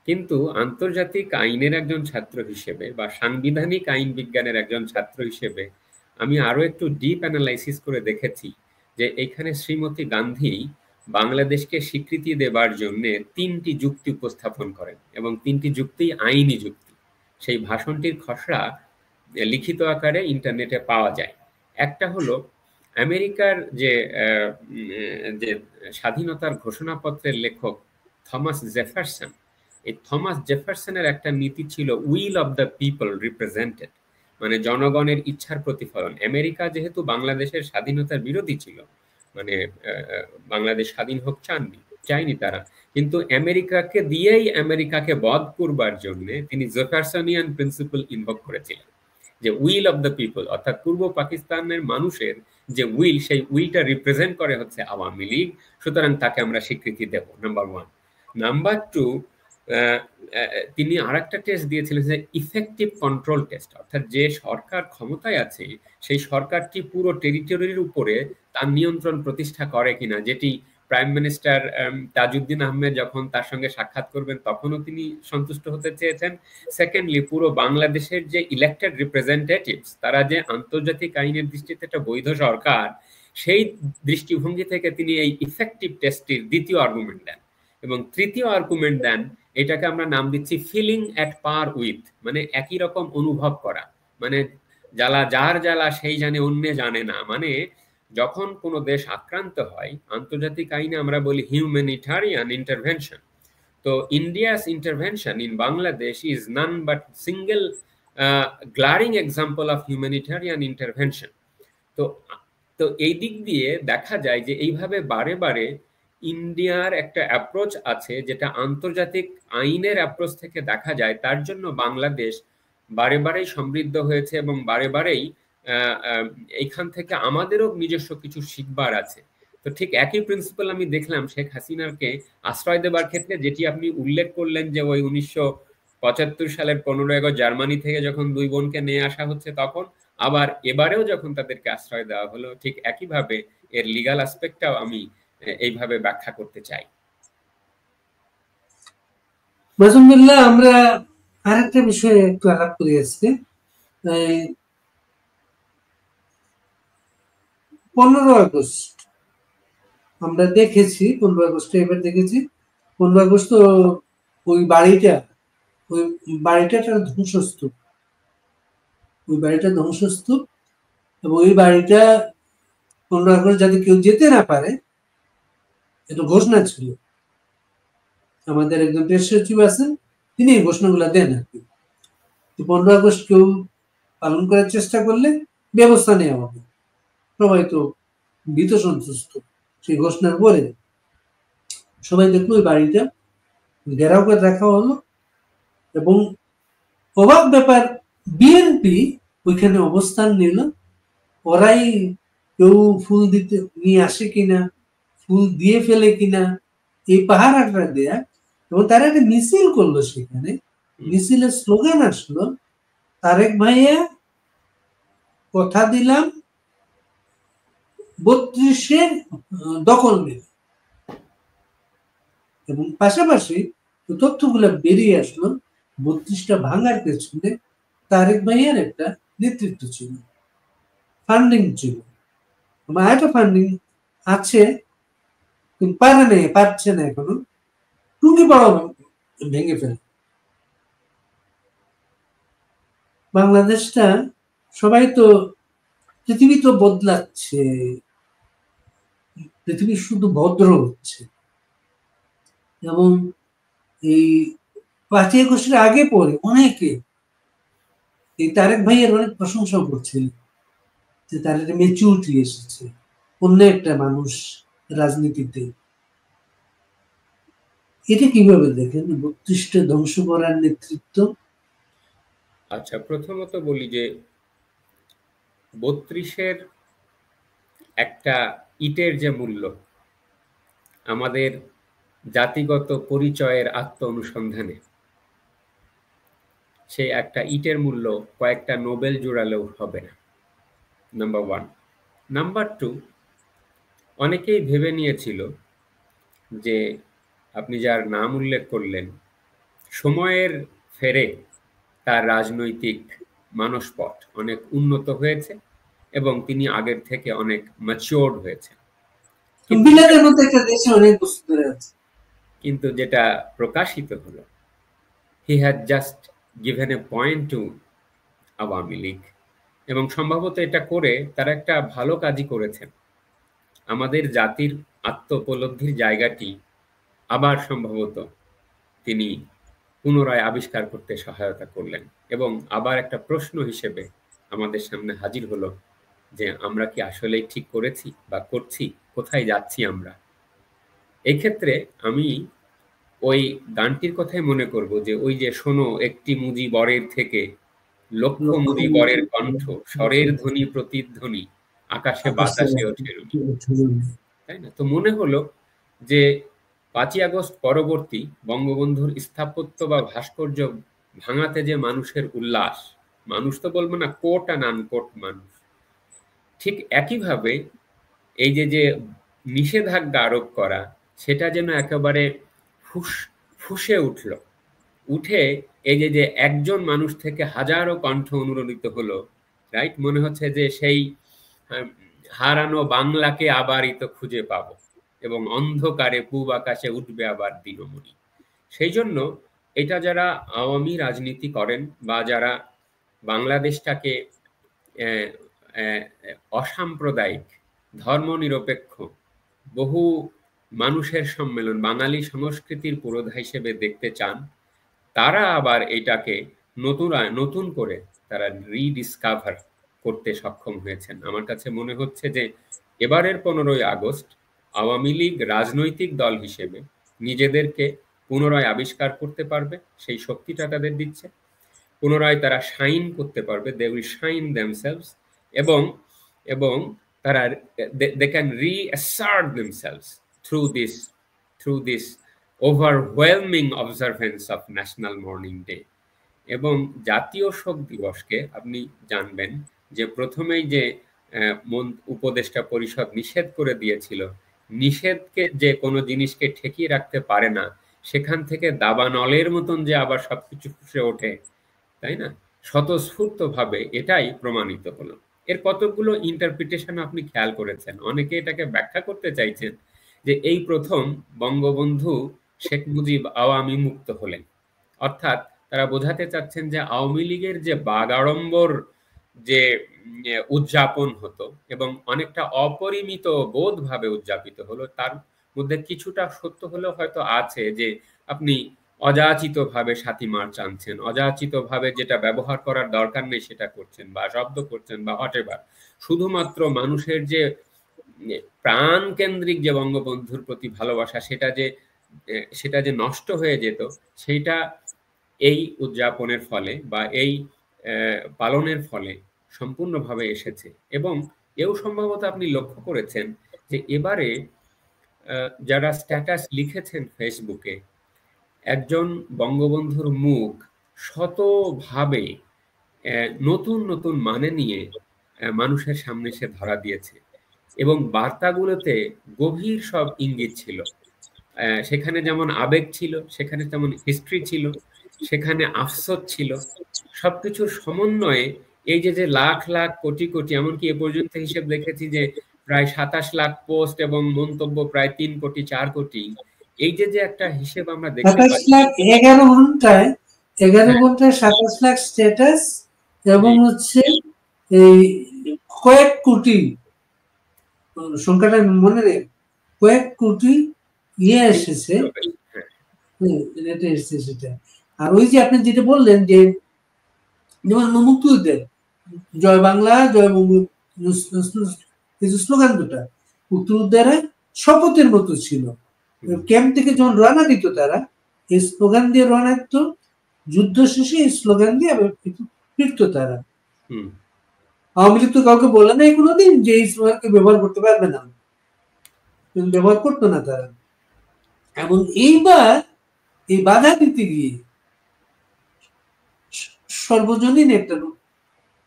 কিন্তু আন্তর্জাতিক আইনের একজন ছাত্র হিসেবে বা সাংবিধানিক আইন বিজ্ঞানের একজন ছাত্র হিসেবে আমি আরো একটু ডিপ অ্যানালাইসিস করে দেখেছি যে এখানে শ্রীমতী গান্ধী বাংলাদেশকে স্বীকৃতি দেবার জন্য 3টি যুক্তি উপস্থাপন করেন, এবং 3টি যুক্তি আইনি যুক্তি। সেই ভাষণটির খসড়া লিখিত আকারে ইন্টারনেটে পাওয়া যায়। একটা হলো আমেরিকার যে স্বাধীনতার ঘোষণাপত্রের লেখক থমাস জেফারসন, এই থমাস জেফারসনের একটা নীতি ছিল will of the people represented, মানে জনগণের ইচ্ছার প্রতিফলন। আমেরিকা যেহেতু বাংলাদেশের স্বাধীনতার বিরোধী ছিল, মানে বাংলাদেশ স্বাধীন হোক চায়নি তারা, কিন্তু আমেরিকাকে দিয়েই আমেরিকাকে বধ করবার জন্য তিনি জেফারসনিয়ান প্রিন্সিপাল ইনভোক করেছিলেন, যে উইল অফ দ্য পিপল, অর্থাৎ পূর্ব পাকিস্তানের মানুষের যে উইল, সেই উইলটা রিপ্রেজেন্ট করে হচ্ছে আওয়ামী লীগ, সুতরাং তাকে আমরা স্বীকৃতি দেব, নাম্বার 1। নাম্বার 2, তিনি আরেকটা টেস্ট দিয়েছিলেন যে ইফেক্টিভ কন্ট্রোল টেস্ট, অর্থাৎ যে সরকার ক্ষমতায় আছে সেই সরকারটি পুরো টেরিটরির উপরে তার নিয়ন্ত্রণ প্রতিষ্ঠা করে কিনা, যেটি প্রাইম মিনিস্টার তাজউদ্দিন আহমেদ যখন তার সঙ্গে সাক্ষাৎ করবেন তখনও তিনি সন্তুষ্ট হতে চেয়েছেন। সেকেন্ডলি, পুরো বাংলাদেশের যে ইলেক্টেড রিপ্রেজেন্টেটিভস, তারা যে আন্তর্জাতিক আইনের দৃষ্টিতে একটা বৈধ সরকার, সেই দৃষ্টিভঙ্গি থেকে তিনি এই ইফেক্টিভ টেস্টটির দ্বিতীয় আর্গুমেন্ট দেন। এবং তৃতীয় আর্গুমেন্ট দেন, এটাকে আমরা নাম দিচ্ছি ফিলিং অ্যাট পার উইথ, মানে একই রকম অনুভব করা, মানে যার জ্বালা সেই জানে অন্যে জানে না। মানে যখন কোনো দেশ আক্রান্ত হয়, আন্তর্জাতিক আইনে আমরা বলি হিউম্যানিটারিয়ান ইন্টারভেনশন। তো India's intervention in Bangladesh is none but single glaring example of humanitarian intervention. তো এই দিক দিয়ে দেখা যায় যে এইভাবে বারে বারে ইন্ডিয়ার একটা অ্যাপ্রোচ আছে, যেটা আন্তর্জাতিক আইনের অ্যাপ্রোচ থেকে দেখা যায়। তার জন্য বাংলাদেশ বারে বারেই সমৃদ্ধ হয়েছে, এবং বারে বারেই এইখান থেকে আমাদেরও নিজস্ব কিছু শিখবার আছে। তো ঠিক একই প্রিন্সিপাল আমি দেখলাম শেখ হাসিনাকে আশ্রয় দেবার ক্ষেত্রে, যেটি আপনি উল্লেখ করলেন যে ওই 1975 সালের 15 আগস্ট জার্মানি থেকে যখন 2 বোনকে নিয়ে আসা হচ্ছে, তখন আবার এবারেও যখন তাদেরকে আশ্রয় দেওয়া হলো, ঠিক একইভাবে এর লিগাল অ্যাসপেক্টটাও আমি এইভাবে ব্যাখ্যা করতে চাই। মাসুমুল্লাহ, আমরা আরেকটা বিষয়ে একটু আলাপ করি আজকে। 15 আগস্ট আমরা দেখেছি, 15 আগস্ট এবার দেখেছি। 15 আগস্ট তো ওই বাড়িটা একটা ধ্বংসস্তূপ, ওই বাড়িটা ধ্বংসস্তূপ, এবং ওই বাড়িটা 15 আগস্ট যাতে কেউ যেতে না পারে এটা ঘোষণা ছিল। আমাদের একজন প্রেস সচিব আছেন, তিনি এই ঘোষণাগুলো দেন আর কি। 15 আগস্ট কেউ পালন করার চেষ্টা করলে ব্যবস্থা নেওয়া হবে। সবাই তো ভীত সন্তুষ্ট সেই ঘোষণার পরে। সবাই দেখলো ওই বাড়িটা ঘেরাও করে রাখা হলো, এবং অবাক ব্যাপার, বিএনপি ওইখানে অবস্থান নিল। ওরাই কেউ ফুল দিতে নিয়ে আসে কিনা, ফুল দিয়ে ফেলে কিনা এই পাহারাটা দেয়া, এবং তারা একটা মিছিল করলো, সেখানে মিছিলের স্লোগান আসলো, তারেক ভাইয়া কথা দিলাম 32-এর দখল নেবে। এবং পাশাপাশি তথ্যগুলো বেরিয়ে আসলো 32টা ভাঙার পেছনে তারেক ভাইয়ার একটা নেতৃত্ব ছিল, ফান্ডিং ছিল। একটা ফান্ডিং আছে, কিন্তু পারছে না এখনো, টুঙ্গি বড় ভেঙে ফেলে। বাংলাদেশটা, সবাই তো, পৃথিবী তো বদলাচ্ছে, পৃথিবী শুধু ভদ্র হচ্ছে। এবং এই 5ই আগস্টের আগে পরে অনেকে এই তারেক ভাইয়ের অনেক প্রশংসা করছিল, যে তার একটা ম্যাচুরিটি এসেছে, অন্য একটা মানুষ রাজনীতিতে। এটা কিভাবে দেখেন 32টা ধ্বংস করার নেতৃত্ব? আচ্ছা, প্রথমত বলি যে 32-এর একটা ইটের যে মূল্য, আমাদের জাতিগত পরিচয়ের আত্ম অনুসন্ধানে সেই একটা ইটের মূল্য কয়েকটা নোবেল জোড়ালেও হবে না, নাম্বার 1। নাম্বার 2, অনেকেই ভেবে নিয়েছিল যে আপনি যার নাম উল্লেখ করলেন, সময়ের ফেরে তার রাজনৈতিক মানসপট অনেক উন্নত হয়েছে এবং তিনি আগের থেকে অনেক ম্যাচিওর্ড হয়েছে। কিন্তু যেটা প্রকাশিত হলো, he had just given a point to Awami League, এবং সম্ভবত এটা করে তারা একটা ভালো কাজই করেছেন। আমাদের জাতির আত্ম উপলব্ধির জায়গাটি আবার সম্ভবত তিনি পুনরায় আবিষ্কার করতে সহায়তা করলেন, এবং আবার একটা প্রশ্ন হিসেবে আমাদের সামনে হাজির হলো যে আমরা কি আসলেই ঠিক করেছি বা করছি, কোথায় যাচ্ছি আমরা। এক্ষেত্রে আমি ওই গানটির কথাই মনে করব যে ওই যে শোনো একটি মুজি বরের থেকে লক্ষ মুজি বরের কণ্ঠ, স্বরের ধ্বনি প্রতিধ্বনি আকাশে বাতাসে ওঠে, তাই না? তো মনে হলো যে 5ই আগস্ট পরবর্তী বঙ্গবন্ধুর স্থাপত্য বা ভাস্কর্য ভাঙাতে যে মানুষের উল্লাস, মানুষ তো বলবো না, কোট অ্যান্ড আনকোট মানুষ, ঠিক একইভাবে এই যে নিষেধাজ্ঞা আরোপ করা, সেটা যেন একেবারে ফুসে উঠল, উঠে এই যে একজন মানুষ থেকে হাজারো কণ্ঠ অনুরণিত হলো, রাইট? মনে হচ্ছে যে সেই হারানো বাংলাকে আবারই তো খুঁজে পাবো, এবং অন্ধকারে পূব আকাশে উঠবে আবার দিনমণি। সেই জন্য এটা যারা আওয়ামী রাজনীতি করেন বা যারা বাংলাদেশটাকে অসাম্প্রদায়িক, ধর্মনিরপেক্ষ, বহু মানুষের সম্মেলন, বাঙালি সংস্কৃতির পুরোধা হিসেবে দেখতে চান, তারা আবার এটাকে নতুন করে তারা রিডিসকভার করতে সক্ষম হয়েছেন। আমার কাছে মনে হচ্ছে যে এবারের 15ই আগস্ট আওয়ামী লীগ রাজনৈতিক দল হিসেবে নিজেদেরকে পুনরায় আবিষ্কার করতে পারবে, সেই শক্তিটা তাদের দিচ্ছে। পুনরায় তারা শাইন করতে পারবে, দে উইল শাইন দেমসেলভস, এবং তারা they can reassert themselves through this overwhelming observance of national mourning day. এবং জাতীয় শোক দিবসকে আপনি জানবেন যে প্রথমেই যে উপদেষ্টা পরিষদ নিষেধ করে দিয়েছিল, নিষেধকে যে কোনো জিনিসকে ঠেকিয়ে রাখতে পারে না, সেখান থেকে দাবানলের মতন যে আবার সবকিছু ফুসে ওঠে, তাই না? স্বতঃস্ফূর্তভাবে এটাই প্রমাণিত হলো। এর কতগুলো ইন্টারপ্রিটেশন আপনি খেয়াল করেছেন। অনেকে এটাকে ব্যাখ্যা করতে চাইছেন যে এই প্রথম বঙ্গবন্ধু শেখ মুজিব আওয়ামী মুক্ত হলেন, অর্থাৎ তারা বোঝাতে চাচ্ছেন যে আওয়ামী লীগের যে বাগাড়ম্বর যে উদযাপন হতো এবং অনেকটা অপরিমিত বোধভাবে উদযাপিত হলো, তার মধ্যে কিছুটা সত্য হলেও হয়তো আছে, যে আপনি অযাচিতভাবে 7ই মার্চ আনছেন, অযাচিতভাবে যেটা ব্যবহার করার দরকার নেই সেটা করছেন বা শব্দ করছেন বা হোয়াটএভার, শুধুমাত্র মানুষের যে প্রাণ কেন্দ্রিক যে বঙ্গবন্ধুর প্রতি ভালোবাসা, সেটা যে নষ্ট হয়ে যেত, সেইটা এই উদযাপনের ফলে বা এই পালনের ফলে সম্পূর্ণভাবে এসেছে। এবং এও সম্ভবত আপনি লক্ষ্য করেছেন যে এবারে যারা স্ট্যাটাস লিখেছেন ফেসবুকে, একজন বঙ্গবন্ধুর মুখ শতভাবে নতুন নতুন মানে নিয়ে মানুষের সামনে সে ধরা দিয়েছে, এবং বার্তাগুলোতে গভীর সব ইঙ্গিত ছিল। সেখানে যেমন আবেগ ছিল, সেখানে তেমন হিস্ট্রি ছিল, সেখানে আফসোস ছিল, সবকিছুর সমন্বয়ে এই যে যে লাখ লাখ কোটি কোটি, এমনকি এ পর্যন্ত হিসেব দেখেছি যে প্রায় 27 লাখ পোস্ট এবং মন্তব্য প্রায় 3 কোটি 4 কোটি, এই যে যে একটা হিসেব আমরা দেখতে 27 পাচ্ছি। লাখ 11 ঘন্টায় 27 লাখ স্ট্যাটাস, এবং হচ্ছে এই কয়েক কোটি, সংখ্যাটা মনে নেই, কয়েক কোটি ইয়ে এসেছে, এটা এসেছে সেটা। আর ওই যে আপনি যেটা বললেন যে যেমন মুক্তিযুদ্ধের জয় বাংলা জয় স্লোগান দুটা মুক্তিযোদ্ধারা শপথের মতো ছিল। ক্যাম্প থেকে যখন রওনা দিত তারা এই স্লোগান দিয়ে রওনা দিত, যুদ্ধ শেষে এই স্লোগান দিয়ে ফিরত তারা। আওয়ামী লীগ তো কাউকে বলে নাই কোনোদিন যে এই স্লোগানকে ব্যবহার করতে পারবে না, ব্যবহার করতো না তারা। এবং এইবার এই বাধা দিতে গিয়ে সর্বজনীন একটা রূপ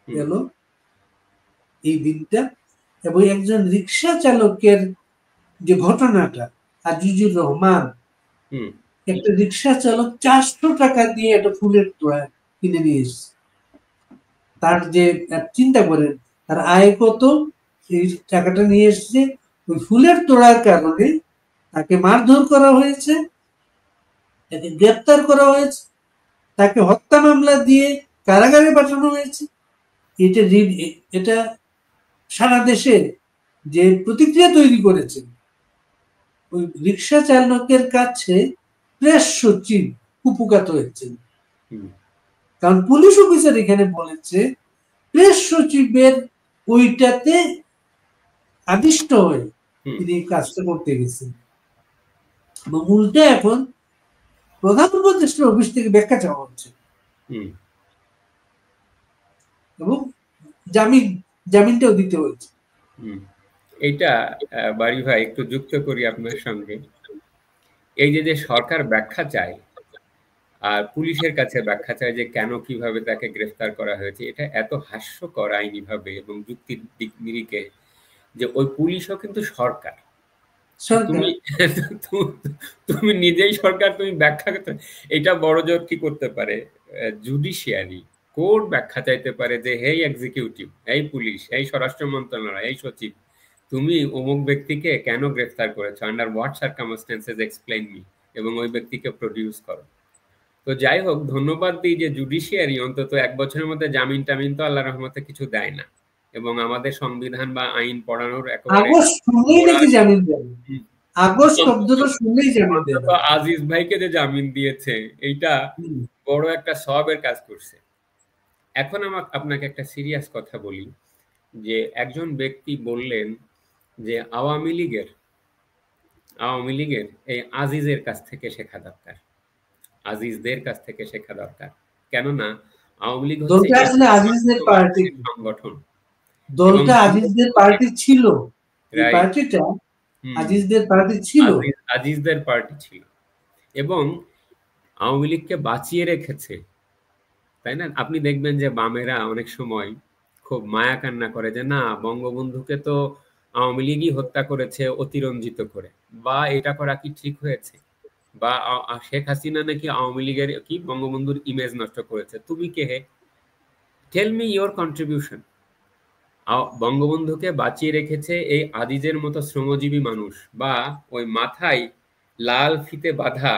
গেল এই দিনটা। এবং একজন রিক্সা চালকের যে ঘটনাটা, আজিজুর রহমান, একটা রিক্সা চালক 400 টাকা দিয়ে একটা ফুলের তোড়া কিনে নিয়ে এসছে। তার যে চিন্তা করেন তার আয় কত, এই টাকাটা নিয়ে এসছে ওই ফুলের তোড়ার কারণে তাকে মারধর করা হয়েছে, তাকে গ্রেপ্তার করা হয়েছে, তাকে হত্যা মামলা দিয়ে কারাগারে পাঠানো হয়েছে। এটা সারা দেশে যে প্রতিক্রিয়া তৈরি করেছে, ওই রিক্সা চালকের কাছে প্রেস সচিব উপকাত হয়েছেন। কারণ পুলিশ অফিসার এখানে বলেছে প্রেস সচিবের ওইটাতে আদিষ্ট হয়ে তিনি কাজটা করতে গেছেন। এবং উল্টে এখন প্রধান উপদেষ্টার অফিস থেকে ব্যাখ্যা চাওয়া হচ্ছে এবং জামিনটাও দিতে হয়েছে। এইটা বাড়ি ভাই একটু যুক্ত করি আপনার সঙ্গে। এই যে সরকার ব্যাখ্যা চায় আর পুলিশের কাছে ব্যাখ্যা চায় যে কেন কিভাবে তাকে গ্রেফতার করা হয়েছে, এটা এত হাস্যকর আইনিভাবে এবং যুক্তির দিক নিরিখে যে ওই পুলিশও কিন্তু সরকার। তুমি নিজেই সরকার, তুমি ব্যাখ্যা করতে, এটা বড় জোর কি করতে পারে জুডিশিয়ারি, কোর্ট ব্যাখ্যা চাইতে পারে যে হেই এক্সিকিউটিভ, এই পুলিশ, এই স্বরাষ্ট্র মন্ত্রণালয়, এই সচিব, তুমি অমুক ব্যক্তিকে কেন গ্রেফতার করেছো, under what circumstances explain me, এবং ওই ব্যক্তিকে প্রডিউস করো। তো যাই হোক, ধন্যবাদ দিই যে জুডিশিয়ারি অন্তত 1 বছরের মধ্যে জামিন টামিন তো আল্লাহর রহমতে কিছু দেয় না, এবং আমাদের সংবিধান বা আইন পড়ানোর একেবারে আজিজ ভাইকে যে জামিন দিয়েছে এইটা বড় একটা সওয়াবের কাজ করছে। এখন আপনাকে একটা সিরিয়াস কথা বলি, যে একজন ব্যক্তি বললেন যে আওয়ামী লীগের এই আজিজের কাছ থেকে শেখা দরকার, আজিজদের কাছ থেকে শেখা দরকার। কেননা আওয়ামী লীগ হচ্ছে আজিজদের পার্টি সংগঠন, দলটা আজিজদের পার্টি ছিল, এই পার্টিটা আজিজদের পার্টি ছিল, আজিজদের পার্টি ছিল, এবং আওয়ামী লীগকে বাঁচিয়ে রেখেছে, তাই না? আপনি দেখবেন যে বামেরা অনেক সময় খুব মায়া কান্না করে যে না, বঙ্গবন্ধুকে তো আওয়ামী লীগই হত্যা করেছে অতিরঞ্জিত করে, বা এটা করা কি ঠিক হয়েছে, বা শেখ হাসিনা নাকি আওয়ামী লীগের কি বঙ্গবন্ধুর ইমেজ নষ্ট করেছে। তুমি কে হে? Tell me your contribution. বঙ্গবন্ধুকে বাঁচিয়ে রেখেছে এই আজিজের মতো শ্রমজীবী মানুষ, বা ওই মাথায় লাল ফিতে বাঁধা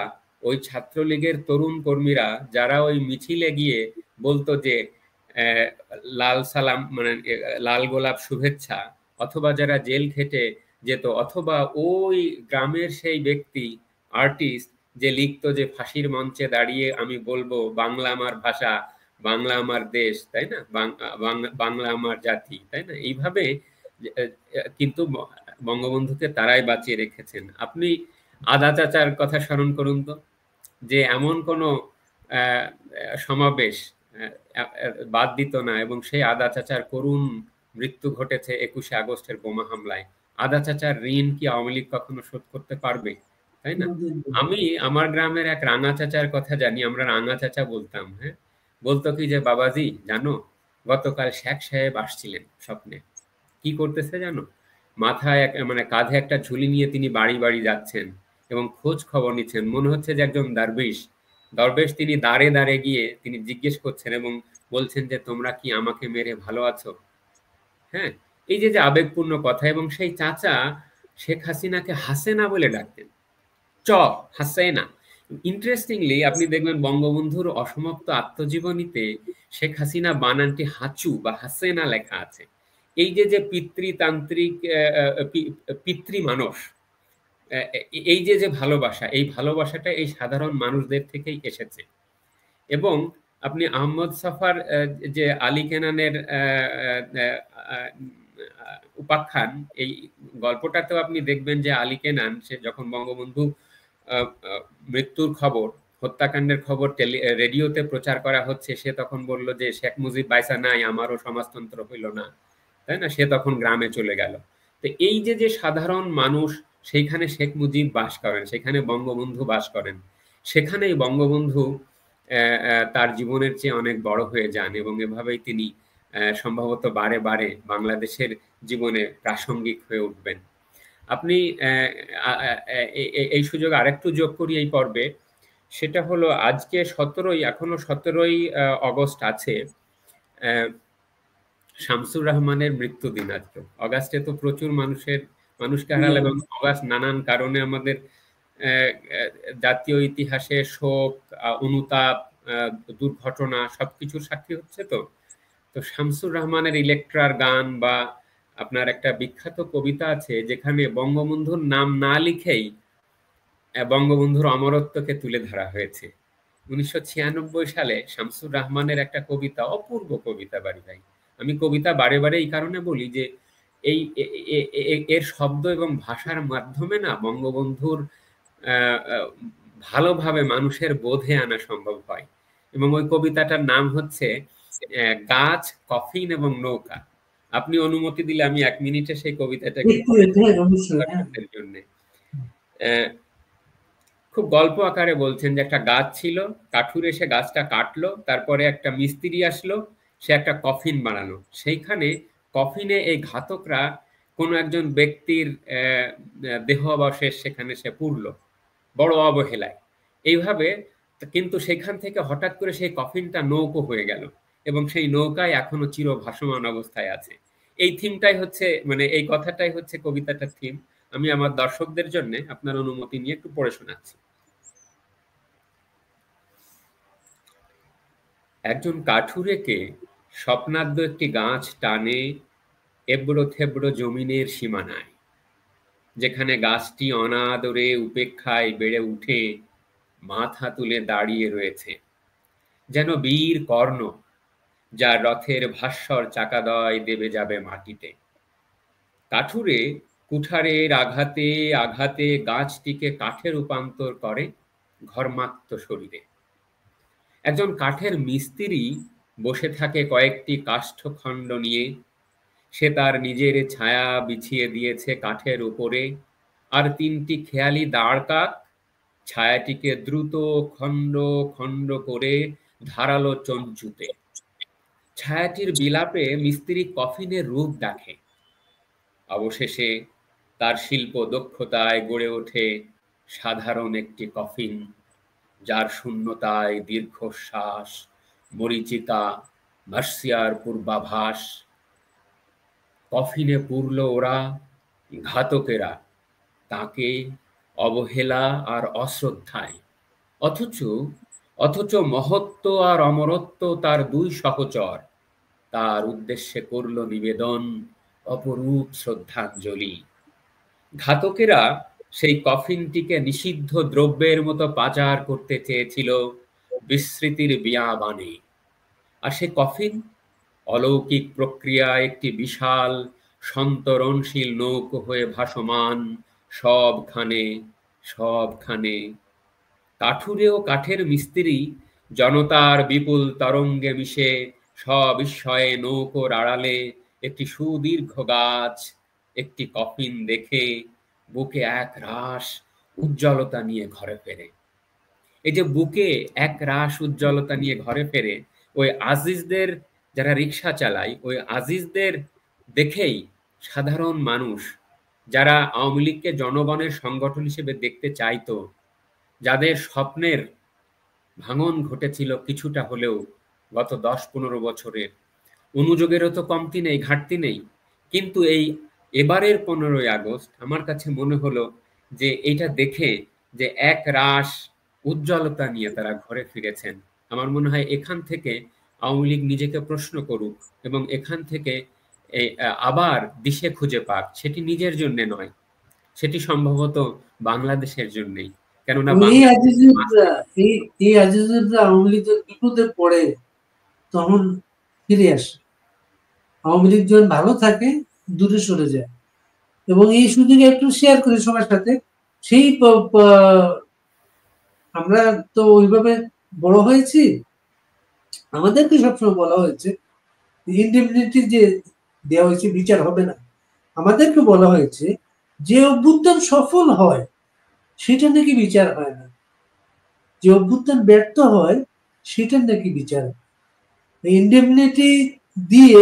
ওই ছাত্রলীগের তরুণ কর্মীরা যারা ওই মিছিলে গিয়ে বলতো যে লাল সালাম, মানে লাল গোলাপ শুভেচ্ছা, অথবা যারা জেল খেটে যেত, অথবা ওই গ্রামের সেই ব্যক্তি আর্টিস্ট যে লিখতো যে ফাঁসির মঞ্চে দাঁড়িয়ে আমি বলবো বাংলা আমার ভাষা, বাংলা আমার দেশ, তাই না, বাংলা আমার জাতি, তাই না, এইভাবে কিন্তু বঙ্গবন্ধুকে তারাই বাঁচিয়ে রেখেছেন। আপনি আদা চাচার কথা স্মরণ করুন তো, যে এমন কোনো সমাবেশ বাদ দিত না, এবং সেই আদা চাচার করুণ মৃত্যু ঘটেছে 21শে আগস্টের বোমা হামলায়, আদা চাচার ঋণ কি আওয়ামী লীগ কখনো শোধ করতে পারবে? তাই না? আমি আমার গ্রামের এক রাঙা চাচার কথা জানি, আমরা রাঙা চাচা বলতাম। হ্যাঁ, বলতো কি যে বাবাজি জানো, গতকাল শেখ সাহেব আসছিলেন স্বপ্নে। কি করতেছে জানো, মাথায় মানে কাঁধে একটা ঝুলি নিয়ে তিনি বাড়ি বাড়ি যাচ্ছেন এবং খোঁজ খবর নিচ্ছেন, মনে হচ্ছে যে একজন দরবেশ। দরবেশ তিনি দাঁড়ে দাঁড়ে গিয়ে তিনি জিজ্ঞেস করছেন এবং বলছেন যে তোমরা কি আমাকে মেরে ভালো আছো? হ্যাঁ, এই যে যে আবেগপূর্ণ কথা। এবং সেই চাচা শেখ হাসিনাকে হাসেনা বলে ডাকতেন, চ হাসেনা। ইন্টারেস্টিংলি আপনি দেখবেন বঙ্গবন্ধুর অসমাপ্ত আত্মজীবনীতে শেখ হাসিনা বানানটি হাঁচু বা হাসেনা লেখা আছে। এই যে যে পিতৃতান্ত্রিক পিতৃ মানুষ, এই যে যে ভালোবাসা, এই ভালোবাসাটা এই সাধারণ মানুষদের থেকেই এসেছে। এবং আপনি আহমদ সাফার যে আলী কেনানের উপাখ্যান, এই গল্পটাতেও আপনি দেখবেন যে আলী কেনান সে যখন বঙ্গবন্ধু মৃত্যুর খবর, হত্যাকাণ্ডের খবর রেডিওতে প্রচার করা হচ্ছে, সে তখন বলল যে শেখ মুজিব বাইসা নাই, আমারও সমাজতন্ত্র হইল না, তাই না? সে তখন গ্রামে চলে গেল। তো এই যে যে সাধারণ মানুষ, সেইখানে শেখ মুজিব বাস করেন, সেখানে বঙ্গবন্ধু বাস করেন, সেখানেই বঙ্গবন্ধু তার জীবনের চেয়ে অনেক বড় হয়ে যান এবং এভাবেই তিনি সম্ভবত বারে বারে বাংলাদেশের জীবনে প্রাসঙ্গিক হয়ে উঠবেন। আপনি এই সুযোগ আরেকটু যোগ করি এই পর্বে, সেটা হলো আজকে 17ই, এখনো 17ই অগস্ট আছে, শামসুর রহমানের মৃত্যুদিন। আজকে অগাস্টে তো প্রচুর মানুষকে হারাল এবং অগাস্ট নানান কারণে আমাদের জাতীয় ইতিহাসে শোক, অনুতাপ, দুর্ঘটনা সবকিছুর সাক্ষী হচ্ছে। তো শামসুর রহমানের ইলেকট্রার গান বা আপনার একটা বিখ্যাত কবিতা আছে যেখানে বঙ্গবন্ধুর নাম না লিখেই বঙ্গবন্ধুর অমরত্বকে তুলে ধরা হয়েছে। 1996 সালে শামসুর রহমানের একটা কবিতা, অপূর্ব কবিতা বাড়ি ভাই। আমি কবিতা বারে বারে এই কারণে বলি যে এই এর শব্দ এবং ভাষার মাধ্যমে না বঙ্গবন্ধুর ভালোভাবে মানুষের বোধে আনা সম্ভব হয়। এবং ওই কবিতাটার নাম হচ্ছে গাছ, কফিন এবং নৌকা। আপনি অনুমতি দিলে আমি 1 মিনিটে সেই কবিতাটাকে জন্য খুব গল্প আকারে বলছেন যে একটা গাছ ছিল, কাঠুরে এসে গাছটা কাটলো, তারপরে একটা মিস্ত্রি আসলো, সে একটা কফিন বানালো। সেইখানে কফিনে এই ঘাতকরা কোনো একজন ব্যক্তির দেহাবশেষ সেখানে সে পুরলো বড় অবহেলায়। এইভাবে কিন্তু সেখান থেকে হঠাৎ করে সেই কফিনটা নৌকো হয়ে গেল এবং সেই নৌকায় এখনো চির ভাসমান অবস্থায় আছে। এই থিমটাই হচ্ছে, মানে এই কথাটাই হচ্ছে কবিতাটার থিম। আমি আমার দর্শকদের জন্য আপনার অনুমতি নিয়ে একটু পড়ে শোনাচ্ছি। একজন কাঠুরেকে স্বপ্নাদ্য একটি গাছ টানে এবড়ো থেবড়ো জমিনের সীমানায়, যেখানে গাছটি অনাদরে উপেক্ষায় বেড়ে উঠে মাথা তুলে দাঁড়িয়ে রয়েছে, যেন বীর কর্ণ, যার রথের ভাস্বর চাকাদয় দেবে যাবে মাটিতে। কাঠুরে কুঠারের আঘাতে আঘাতে গাছটিকে কাঠে রূপান্তর করে ঘর্মাক্ত শরীরে। একজন কাঠের মিস্ত্রি বসে থাকে কয়েকটি কাষ্ঠখণ্ড নিয়ে। সে তার নিজের ছায়া বিছিয়ে দিয়েছে কাঠের উপরে, আর 3টি খেয়ালি দাঁড় কাক ছায়াটিকে দ্রুত খণ্ড খণ্ড করে ধারালো চঞ্চুতে। ছায়াটির বিলাপে মিস্ত্রি কফিনের রূপ দেখে। অবশেষে তার শিল্প দক্ষতায় গড়ে ওঠে সাধারণ একটি কফিন, যার শূন্যতায় দীর্ঘশ্বাস, মরীচিকা, মার্সিয়ার পূর্বাভাস। কফিনে পুরল ওরা, ঘাতকেরা, তাকে অবহেলা আর অশ্রদ্ধায়। অথচ মহত্ব আর অমরত্ব তার 2 সহচর। তার উদ্দেশ্যে করল নিবেদন অপরূপ শ্রদ্ধাঞ্জলি। ঘাতকেরা সেই কফিনটিকে নিষিদ্ধ দ্রব্যের মতো পাচার করতে চেয়েছিল বিস্মৃতির বিয়াবানে। আর সে কফিন অলৌকিক প্রক্রিয়ায় একটি বিশাল সন্তরণশীল নৌকো হয়ে ভাসমান সবখানে সবখানে। কাঠুরে ও কাঠের মিস্ত্রি জনতার বিপুল তরঙ্গে মিশে সবিস্ময়ে নৌকোর আড়ালে একটি সুদীর্ঘ গাছ একটি কফিন দেখে বুকে এক রাশ উজ্জ্বলতা নিয়ে ঘরে ফেরে। এই যে বুকে এক রাশ উজ্জ্বলতা নিয়ে ঘরে ফেরে, ওই আজিজদের যারা রিক্সা চালায়, ওই আজিজদের দেখেই সাধারণ মানুষ যারা আওয়ামী লীগকে জনগণের সংগঠন হিসেবে দেখতে চাইতো, যাদের স্বপ্নের ভাঙন ঘটেছিল কিছুটা হলেও গত ১০-১৫ বছরের, অনুযোগেরও তো কমতি নেই, ঘাটতি নেই, কিন্তু এই এবারের ১৫ই আগস্ট আমার কাছে মনে হলো যে এটা দেখে যে এক রাশ উজ্জ্বলতা নিয়ে তারা ঘরে ফিরেছেন। আমার মনে হয় এখান থেকে আওয়ামী লীগ নিজেকে প্রশ্ন করুক এবং এখান থেকে আবার দিশে খুঁজে পাক। সেটি নিজের জন্য নয়, সেটি সম্ভবত বাংলাদেশের জন্যই। কেননা এই আজিজুররা এই আজিজুররা আওয়ামী লীগের বিপদে পড়ে তখন ফিরে আসে। আওয়ামী লীগ যখন ভালো থাকে দূরে সরে যায়, এবং এই সুযোগে একটু শেয়ার করি সবার সাথে। সেই আমরা তো ওইভাবে বড় হয়েছি, আমাদেরকে সবসময় বলা হয়েছে ইন্ডিপেন্ডেন্ট যে দেওয়া হয়েছে বিচার হবে না। আমাদেরকে বলা হয়েছে যে অভ্যুত্থান সফল হয় সেটা নাকি বিচার হয় না, যে অভ্যুত্থান ব্যর্থ হয় সেটা নাকি বিচার। ইন্ডেমনিটি দিয়ে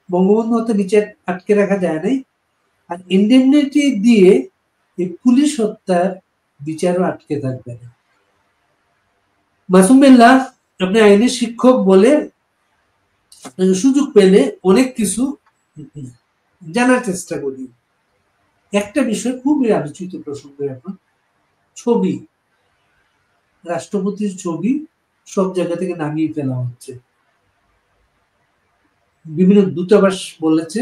বঙ্গবন্ধু হতে বিচার আটকে রাখা যায় নাই, আর ইন্ডেমনিটি দিয়ে এই পুলিশ হত্যার বিচারও আটকে থাকবে না। মাসুম বিল্লাহ, আপনি আইনের শিক্ষক বলে সুযোগ পেলে অনেক কিছু জানার চেষ্টা করি। একটা বিষয় খুবই আলোচিত প্রসঙ্গ এখন, ছবি, রাষ্ট্রপতির ছবি সব জায়গা থেকে নামিয়ে ফেলা হচ্ছে। বিভিন্ন দূতাবাস বলেছে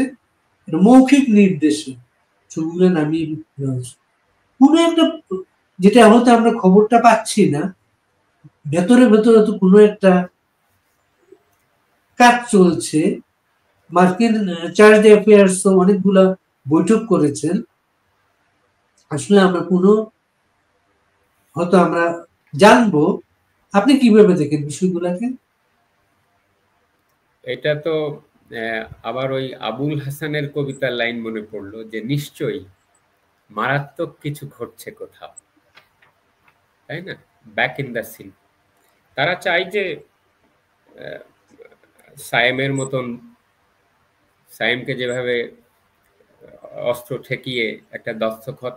মৌখিক নির্দেশে ছবিগুলো নামিয়ে ফেলা হচ্ছে। কোনো একটা, যেটা হয়তো আমরা খবরটা পাচ্ছি না, ভেতরে ভেতরে তো কোনো একটা কাজ চলছে। মার্কিন চার্জ অ্যাফেয়ার্স অনেকগুলা বৈঠক করেছেন, আসলে আমরা কোনো হয়তো আমরা জানবো। আপনি কিভাবে দেখেন বিষয়গুলোকে? এটা তো আবার ওই আবুল হাসানের কবিতার লাইন মনে পড়লো যে নিশ্চয়ই মারাত্মক কিছু ঘটছে কোথাও, তাই না? Back in the scene. তারা চায় যে সায়েমের মতন, সায়েমকে যেভাবে অস্ত্র ঠেকিয়ে একটা দস্তখত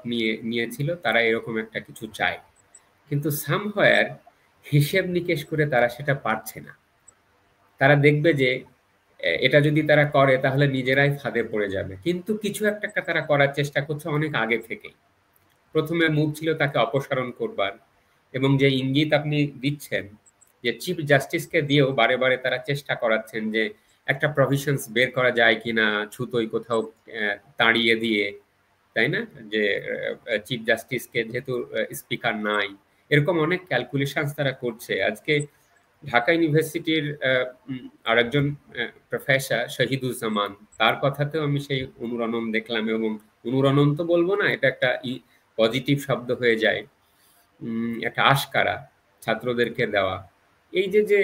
নিয়েছিল, তারা এরকম একটা কিছু চায়, কিন্তু সামহাওয়্যার হিসেব নিকেশ করে তারা সেটা পারছে না। তারা দেখবে যে এটা যদি তারা করে তাহলে নিজেরাই ফাঁদে পড়ে যাবে, কিন্তু কিছু একটা তারা করার চেষ্টা করছে অনেক আগে থেকেই। প্রথমে মুভ ছিল তাকে অপসারণ করবার, এবং যে ইঙ্গিত আপনি দিচ্ছেন যে চিফ জাস্টিসকে দিয়েও বারে বারে তারা চেষ্টা করাচ্ছেন যে একটা প্রভিশনস বের করা যায় কিনা, ছুতোই কোথাও তাড়িয়ে দিয়ে, তাই না? যে চিফ জাস্টিসকে যেহেতু স্পিকার নাই, এরকম অনেক ক্যালকুলেশনস তারা করছে। আজকে ঢাকা ইউনিভার্সিটির আরেকজন প্রফেসর শহীদুজ্জামান, তার কথাতেও আমি সেই অনুরণন দেখলাম, এবং অনুরণন তো বলবো না, এটা একটা পজিটিভ শব্দ হয়ে যায়, একটা আশকারা ছাত্রদেরকে দেওয়া। এই যে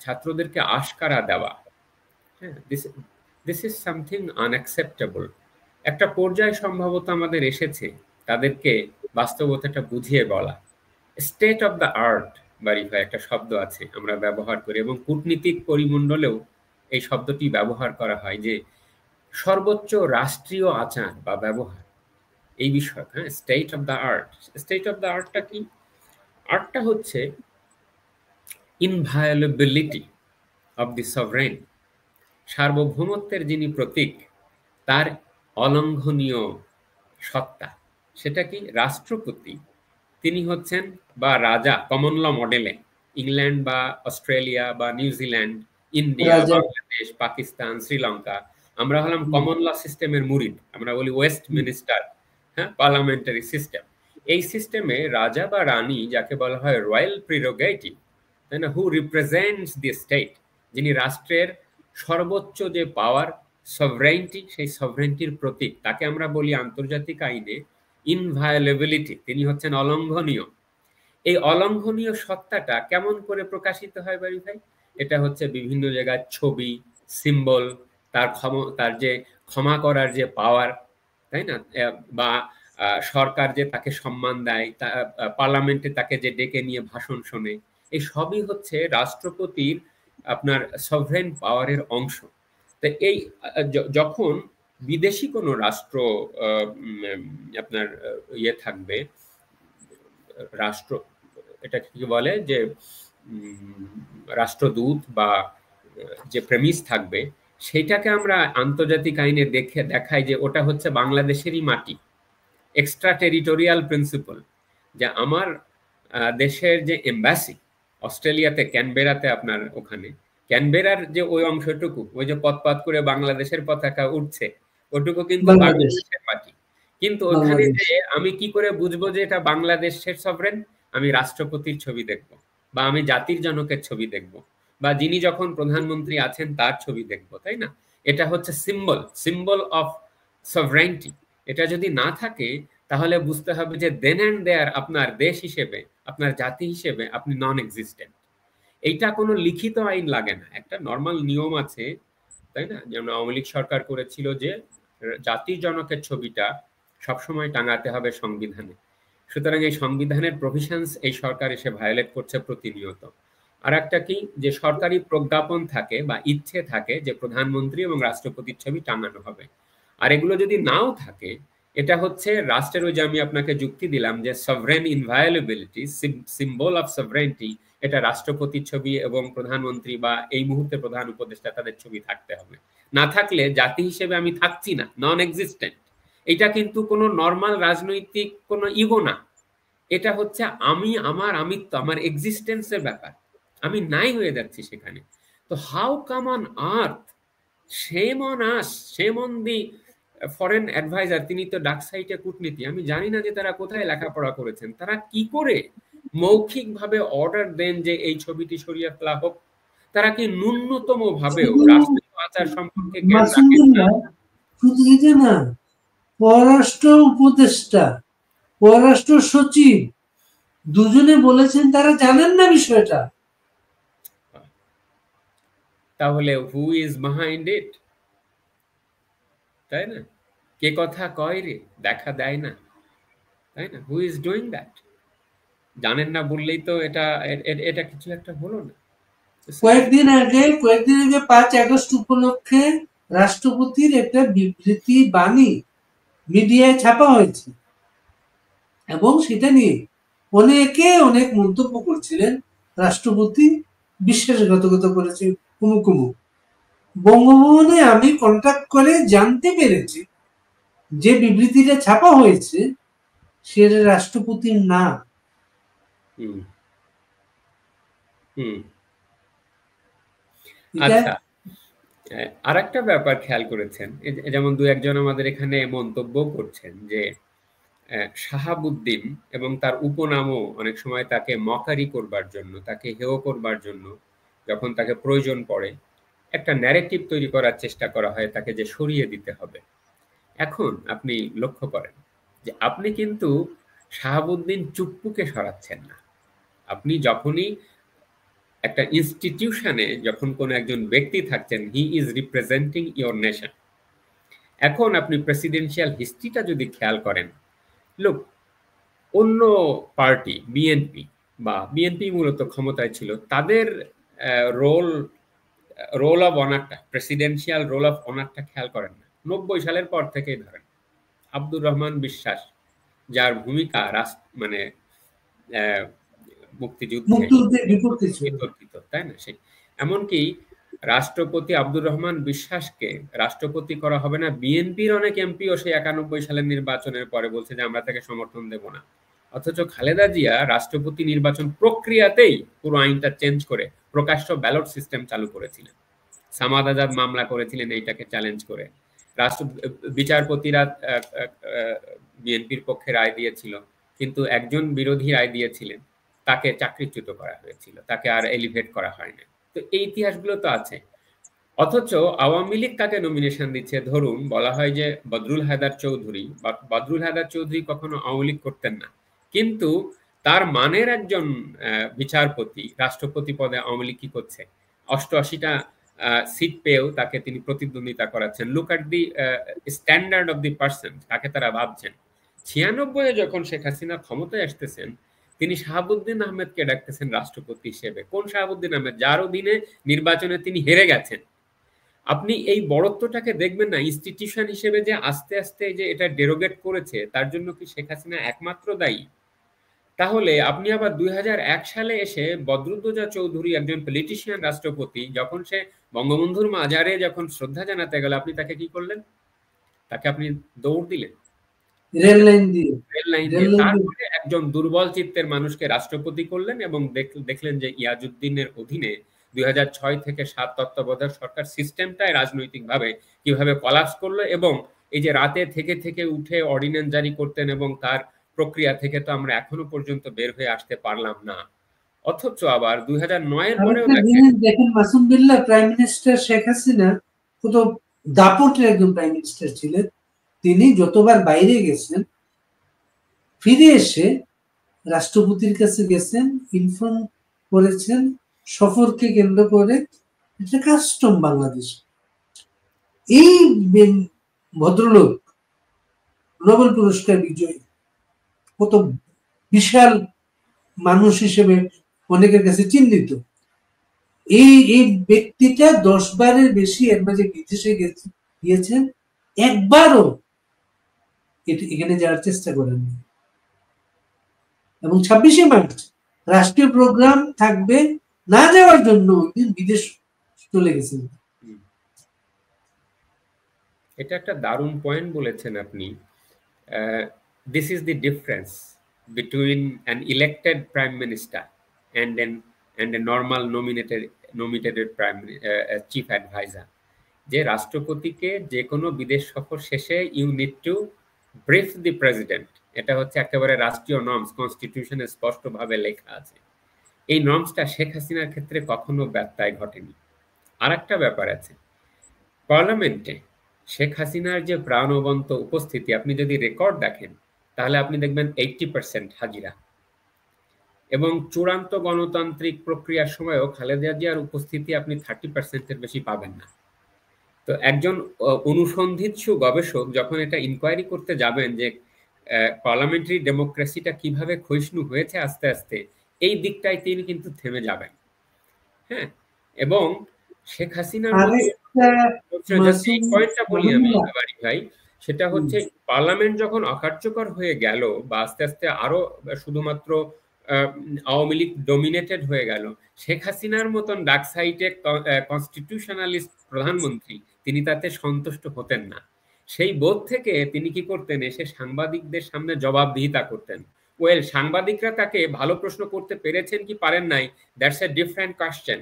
ছাত্রদেরকে আশকারা দেওয়া, হ্যাঁ, দিস ইজ সামথিং আনঅ্যাকসেপ্টেবল। একটা পর্যায়ে সম্ভবত আমাদের এসেছে তাদেরকে বাস্তবতাটা বুঝিয়ে বলা। স্টেট অফ দ্য আর্ট বারিফা একটা শব্দ আছে আমরা ব্যবহার করি, এবং কূটনীতিক পরিমণ্ডলেও এই শব্দটি ব্যবহার করা হয়, যে সর্বোচ্চ রাষ্ট্রীয় আচার বা ব্যবহার, এই বিষয়। হ্যাঁ, state of the art. State of the আর্টটা কি? আর্টটা হচ্ছে ইনভায়োলেবিলিটি অফ দি সভরেন, সার্বভৌমত্বের যিনি প্রতীক তার অলঙ্ঘনীয় সত্তা। সেটা কি? রাষ্ট্রপতি, তিনি হচ্ছেন, বা রাজা কমন ল মডেলে ইংল্যান্ড বা অস্ট্রেলিয়া বা নিউজিল্যান্ড, ইন্ডিয়া, বাংলাদেশ, পাকিস্তান, শ্রীলঙ্কা, আমরা হলাম কমন ল সিস্টেমের মুরিদ। আমরা বলি ওয়েস্ট মিনিস্টার, হ্যাঁ, পার্লামেন্টারি সিস্টেম। এই সিস্টেমে রাজা বা রানী, যাকে বলা হয় রয়্যাল প্রিরোগেটিভ, তাই না, হু রিপ্রেজেন্টস দি স্টেট, যিনি রাষ্ট্রের সর্বোচ্চ যে পাওয়ার, সভরেন্টি, সেই সভরেন্টির প্রতীক, তাকে আমরা বলি আন্তর্জাতিক আইনে ইনভায়োলেবিলিটি। তিনি হচ্ছেন অলঙ্ঘনীয়। এই অলঙ্ঘনীয় সত্তাটা কেমন করে প্রকাশিত হয় বাড়ি ভাই? এটা হচ্ছে বিভিন্ন জায়গায় ছবি, সিম্বল, তার যে ক্ষমা করার যে পাওয়ার, তাই না, বা সরকার যে তাকে সম্মান দেয়, পার্লামেন্টে তাকে যে ডেকে নিয়ে ভাষণ শোনে, এই সবই হচ্ছে রাষ্ট্রপতির আপনার সভরেন পাওয়ারের অংশ। তো এই যখন বিদেশি কোনো রাষ্ট্র আপনার ইয়ে থাকবে, রাষ্ট্র, এটা কি বলে যে রাষ্ট্রদূত বা যে প্রেমিস থাকবে, সেটাকে আমরা আন্তর্জাতিক আইনে দেখাই যে ওটা হচ্ছে বাংলাদেশেরই মাটি, এক্সট্রা টেরিটোরিয়াল প্রিন্সিপাল। যে আমার দেশের যে এম্বাসি অস্ট্রেলিয়াতে, ক্যানবেরাতে, আপনার ওখানে ক্যানবেরার যে ওই অংশটুকু, ওই যে পথ করে বাংলাদেশের পতাকা উঠছে, ওটুকু কিন্তু বাংলাদেশের মাটি। কিন্তু ওখানে যে আমি কি করে বুঝবো যে এটা বাংলাদেশের সভরেন? আমি রাষ্ট্রপতির ছবি দেখব, বা আমি জাতির জনকের ছবি দেখব, বা যিনি যখন প্রধানমন্ত্রী আছেন তার ছবি দেখব, তাই না? এটা হচ্ছে সিম্বল অফ সভরেন্টি। এটা যদি না থাকে তাহলে বুঝতে হবে যে দেন অ্যান্ড দেয়ার আপনার দেশ হিসেবে, আপনার জাতি হিসেবে আপনি নন এক্সিস্টেন্ট। এইটা কোনো লিখিত আইন লাগে না, একটা নর্মাল নিয়ম আছে, তাই না? যেমন আওয়ামী লীগ সরকার করেছিল যে জাতির জনকের ছবিটা সবসময় টাঙাতে হবে সংবিধানে। সুতরাং এই সংবিধানের প্রভিশনস এই সরকার এসে ভায়োলেট করছে প্রতিনিয়ত। আর একটা কি, যে সরকারি প্রজ্ঞাপন থাকে বা ইচ্ছে থাকে যে প্রধানমন্ত্রী এবং রাষ্ট্রপতির ছবি টাঙানো হবে। আর এগুলো যদি নাও থাকে, এটা হচ্ছে রাষ্ট্রের, ওই যে আমি আপনাকে যুক্তি দিলাম যে সভরেন ইনভায়োলেবিলিটি, সিম্বল অফ সভরেন্টি, এটা রাষ্ট্রপতির ছবি এবং প্রধানমন্ত্রী বা এই মুহূর্তে প্রধান উপদেষ্টা তাদের ছবি থাকতে হবে। না থাকলে জাতি হিসেবে আমি থাকছি না, নন এক্সিস্টেন্ট। এটা কিন্তু কোনো নর্মাল রাজনৈতিক কোনো ইগো না, এটা হচ্ছে আমি, আমার আমিত্ব, আমার এক্সিস্টেন্সের ব্যাপার। আমি নাই হয়ে যাচ্ছি সেখানে। তো how come on earth, shame on us, shame on the foreign adviser, তিনি তো ডাক সাইটে কূটনীতি, আমি জানি না যে তারা কোথায় লেখাপড়া করেছেন, তারা কি করে মৌখিক ভাবে অর্ডার দেন যে এই ছবিটি সরিয়ে ফেলা হোক? তারা কি ন্যূনতম ভাবেও রাষ্ট্রীয় আচার সম্পর্কে জ্ঞান রাখেন না? শুধু এটা না, পররাষ্ট্র উপদেষ্টা, পররাষ্ট্র সচিব দুজনে বলেছেন তারা জানেন না বিষয়টা। তাহলে হু ইজ বিহাইন্ড ইট, তাই না? কে কথা কয় রে, দেখা দেয় না, তাই না? Who is doing that? জানেন না বললেই তো এটা এটা কিছু একটা হলো না। কয়েকদিন আগে 5 আগস্ট উপলক্ষে রাষ্ট্রপতির একটা বিবৃতি বাণী মিডিয়ায় ছাপা হয়েছে, এবং সেটা নিয়ে অনেকে অনেক মন্তব্য করছিলেন। রাষ্ট্রপতি বিশ্বাসঘাতকতা করেছে কুমু কুমু। বঙ্গভবনে আমি কন্ট্যাক্ট করে জানতে পেরেছি যে বিবৃতিটা ছাপা হয়েছে সেটা রাষ্ট্রপতির না। আচ্ছা, আর একটা ব্যাপার খেয়াল করেছেন, যেমন দু একজন আমাদের এখানে মন্তব্য করছেন যে শাহাবুদ্দিন এবং তার উপনামও অনেক সময় তাকে মকারি করবার জন্য, তাকে হেয় করবার জন্য, যখন তাকে প্রয়োজন পড়ে একটা ন্যারেটিভ তৈরি করার চেষ্টা করা হয় তাকে যে সরিয়ে দিতে হবে। এখন আপনি লক্ষ্য করেন যে আপনি কিন্তু শাহাবুদ্দিন চুপ্পুকে সরাচ্ছেন না। আপনি যখনই একটা ইনস্টিটিউশনে, যখন কোনো একজন ব্যক্তি থাকছেন, he is representing your nation. এখন আপনি প্রেসিডেন্সিয়াল হিস্ট্রিটা যদি খেয়াল করেন, লোক অন্য পার্টি বিএনপি, বা বিএনপি মূলত ক্ষমতায় ছিল, তাদের রোল অফ অনারটা, প্রেসিডেন্সিয়াল রোল অফ অনারটা খেয়াল করেন না। 90 সালের পর থেকেই ধরেন আব্দুর রহমান বিশ্বাস, যার ভূমিকা মানে মুক্তিযুদ্ধে বিতর্কিত, তাই না? সেই এমনকি রাষ্ট্রপতি আব্দুর রহমান বিশ্বাসকে রাষ্ট্রপতি করা হবে না, বিএনপির অনেক এমপিও সেই 91 সালের নির্বাচনের পরে বলছে যে আমরা তাকে সমর্থন দেব না। অথচ খালেদা জিয়া রাষ্ট্রপতি নির্বাচন প্রক্রিয়াতেই পুরো আইনটা চেঞ্জ করে প্রকাশ্য ব্যালট সিস্টেম চালু করেছিলেন। সামাদ আজাদ মামলা করেছিলেন এইটাকে চ্যালেঞ্জ করে। বিচারপতিরা বিএনপির পক্ষে রায় দিয়েছিল, কিন্তু একজন বিরোধী রায় দিয়েছিলেন, তাকে চাকরিচ্যুত করা হয়েছিল, তাকে আর এলিভেট করা হয় না। তো এই ইতিহাসগুলো তো আছে। অথচ আওয়ামী লীগ তাকে নমিনেশন দিচ্ছে। ধরুন বলা হয় যে বদরুল হায়দার চৌধুরী, বদরুল হায়দার চৌধুরী কখনো আওয়ামী লীগ করতেন না, কিন্তু তার মানের একজন বিচারপতি রাষ্ট্রপতি পদে আওয়ামী লীগ কি করছে? 88টা সিট পেয়েও তাকে তিনি প্রতিদ্বন্দ্বিতা করাচ্ছেন। Look at the standard of the person, তাকে তারা ভাবছেন। 96-এ যখন শেখ হাসিনা ক্ষমতায় আসতেছেন, তিনি শাহাবুদ্দিন আহমেদকে ডাকতেছেন রাষ্ট্রপতি হিসেবে। কোন শাহাবুদ্দিন আহমেদ? যার অধীনে নির্বাচনে তিনি হেরে গেছেন। আপনি এই বড়ত্বটাকে দেখবেন না ইনস্টিটিউশন হিসেবে, যে আস্তে আস্তে যে এটা ডেরোগেট করেছে, তার জন্য কি শেখ হাসিনা একমাত্র দায়ী? তাহলে আপনি আবার 2001 সালে এসে বদরুদ্দোজা চৌধুরী, একজন পলিটিশিয়ান রাষ্ট্রপতি, যখন সে বঙ্গবন্ধুর মাজারে যখন শ্রদ্ধা জানাতে গেল, আপনি তাকে কি করলেন? তাকে আপনি দৌড় দিলেন রেল লাইন দিয়ে। রেল লাইন দিয়ে। তারপরে একজন দুর্বল চিত্তের মানুষকে রাষ্ট্রপতি করলেন এবং দেখলেন যে ইয়াজউদ্দিনের অধীনে 2006 থেকে 7 তত্ত্বাবধায়ক সরকার সিস্টেমটাই রাজনৈতিকভাবে কিভাবে কলাপস করলো, এবং এই যে রাতে থেকে থেকে উঠে অর্ডিন্যান্স জারি করতেন, এবং তার প্রক্রিয়া থেকে তো আমরা এখনো পর্যন্ত বের হয়ে আসতে পারলাম না। অথচ আবার 2009-এর পরেও দেখেন মাসুম বিল্লাহ, প্রাইম মিনিস্টার শেখ হাসিনা কত দাপটের একজন প্রাইম মিনিস্টার ছিলেন। তিনি যতবার বাইরে গেছেন, ফিরে এসে রাষ্ট্রপতির কাছে গেছেন, ইনফর্ম করেছেন সফরকে কেন্দ্র করে। এটা কাস্টম বাংলাদেশ। এই ভদ্রলোক নোবেল পুরস্কার বিজয়ী, কত বিশাল মানুষ হিসেবে অনেকের কাছে চিহ্নিত। এই ব্যক্তিটা 10 বারের বেশি এর মাঝে বিদেশে গিয়েছেন, একবারও এখানে যাওয়ার চেষ্টা করেননি। এবং 26শে মার্চ রাষ্ট্রীয় প্রোগ্রাম থাকবে, না যাওয়ার জন্য বিদেশ চলে গেছেন। এটা একটা দারুণ পয়েন্ট বলেছেন আপনি। This is the difference between an elected prime minister and a normal nominated prime chief advisor। যে রাষ্ট্রপতিকে যে কোনো বিদেশ সফর শেষে you need to brief the president, এটা হচ্ছে একেবারে রাষ্ট্রীয় নর্মস, কনস্টিটিউশনে স্পষ্টভাবে লেখা আছে। এই নর্মসটা শেখ হাসিনার ক্ষেত্রে কখনো ব্যত্যয় ঘটেনি। আর একটা ব্যাপার আছে, পার্লামেন্টে শেখ হাসিনার যে প্রাণবন্ত উপস্থিতি, আপনি যদি রেকর্ড দেখেন তাহলে আপনি দেখবেন 80% হাজিরা। এবং চূড়ান্ত গণতান্ত্রিক প্রক্রিয়ার সময়ও খালেদা জিয়ার উপস্থিতি আপনি 30%-এর বেশি পাবেন না। তো একজন অনুসন্ধিৎসু গবেষক যখন এটা ইনকোয়ারি করতে যাবেন যে পার্লামেন্টারি ডেমোক্রেসিটা কিভাবে ক্ষয়িষ্ণু হয়েছে আস্তে আস্তে, এই দিকটাই তিনি কিন্তু থেমে যাবেন। হ্যাঁ, এবং শেখ হাসিনার পয়েন্টটা বলি আমি ভাই, সেটা হচ্ছে পার্লামেন্ট যখন অকার্যকর হয়ে গেল বা আস্তে আস্তে আরো শুধুমাত্র আওয়ামী লীগ ডমিনেটেড হয়ে গেল, শেখ হাসিনার মতন ডার্ক সাইডে কনস্টিটিউশনালিস্ট প্রধানমন্ত্রী তিনি তাতে সন্তুষ্ট হতেন না। সেই বোধ থেকে তিনি কি করতেন, এসে সাংবাদিকদের সামনে জবাবদিহিতা করতেন। ওয়েল, সাংবাদিকরা তাকে ভালো প্রশ্ন করতে পেরেছেন কি পারেন নাই, that's a different question.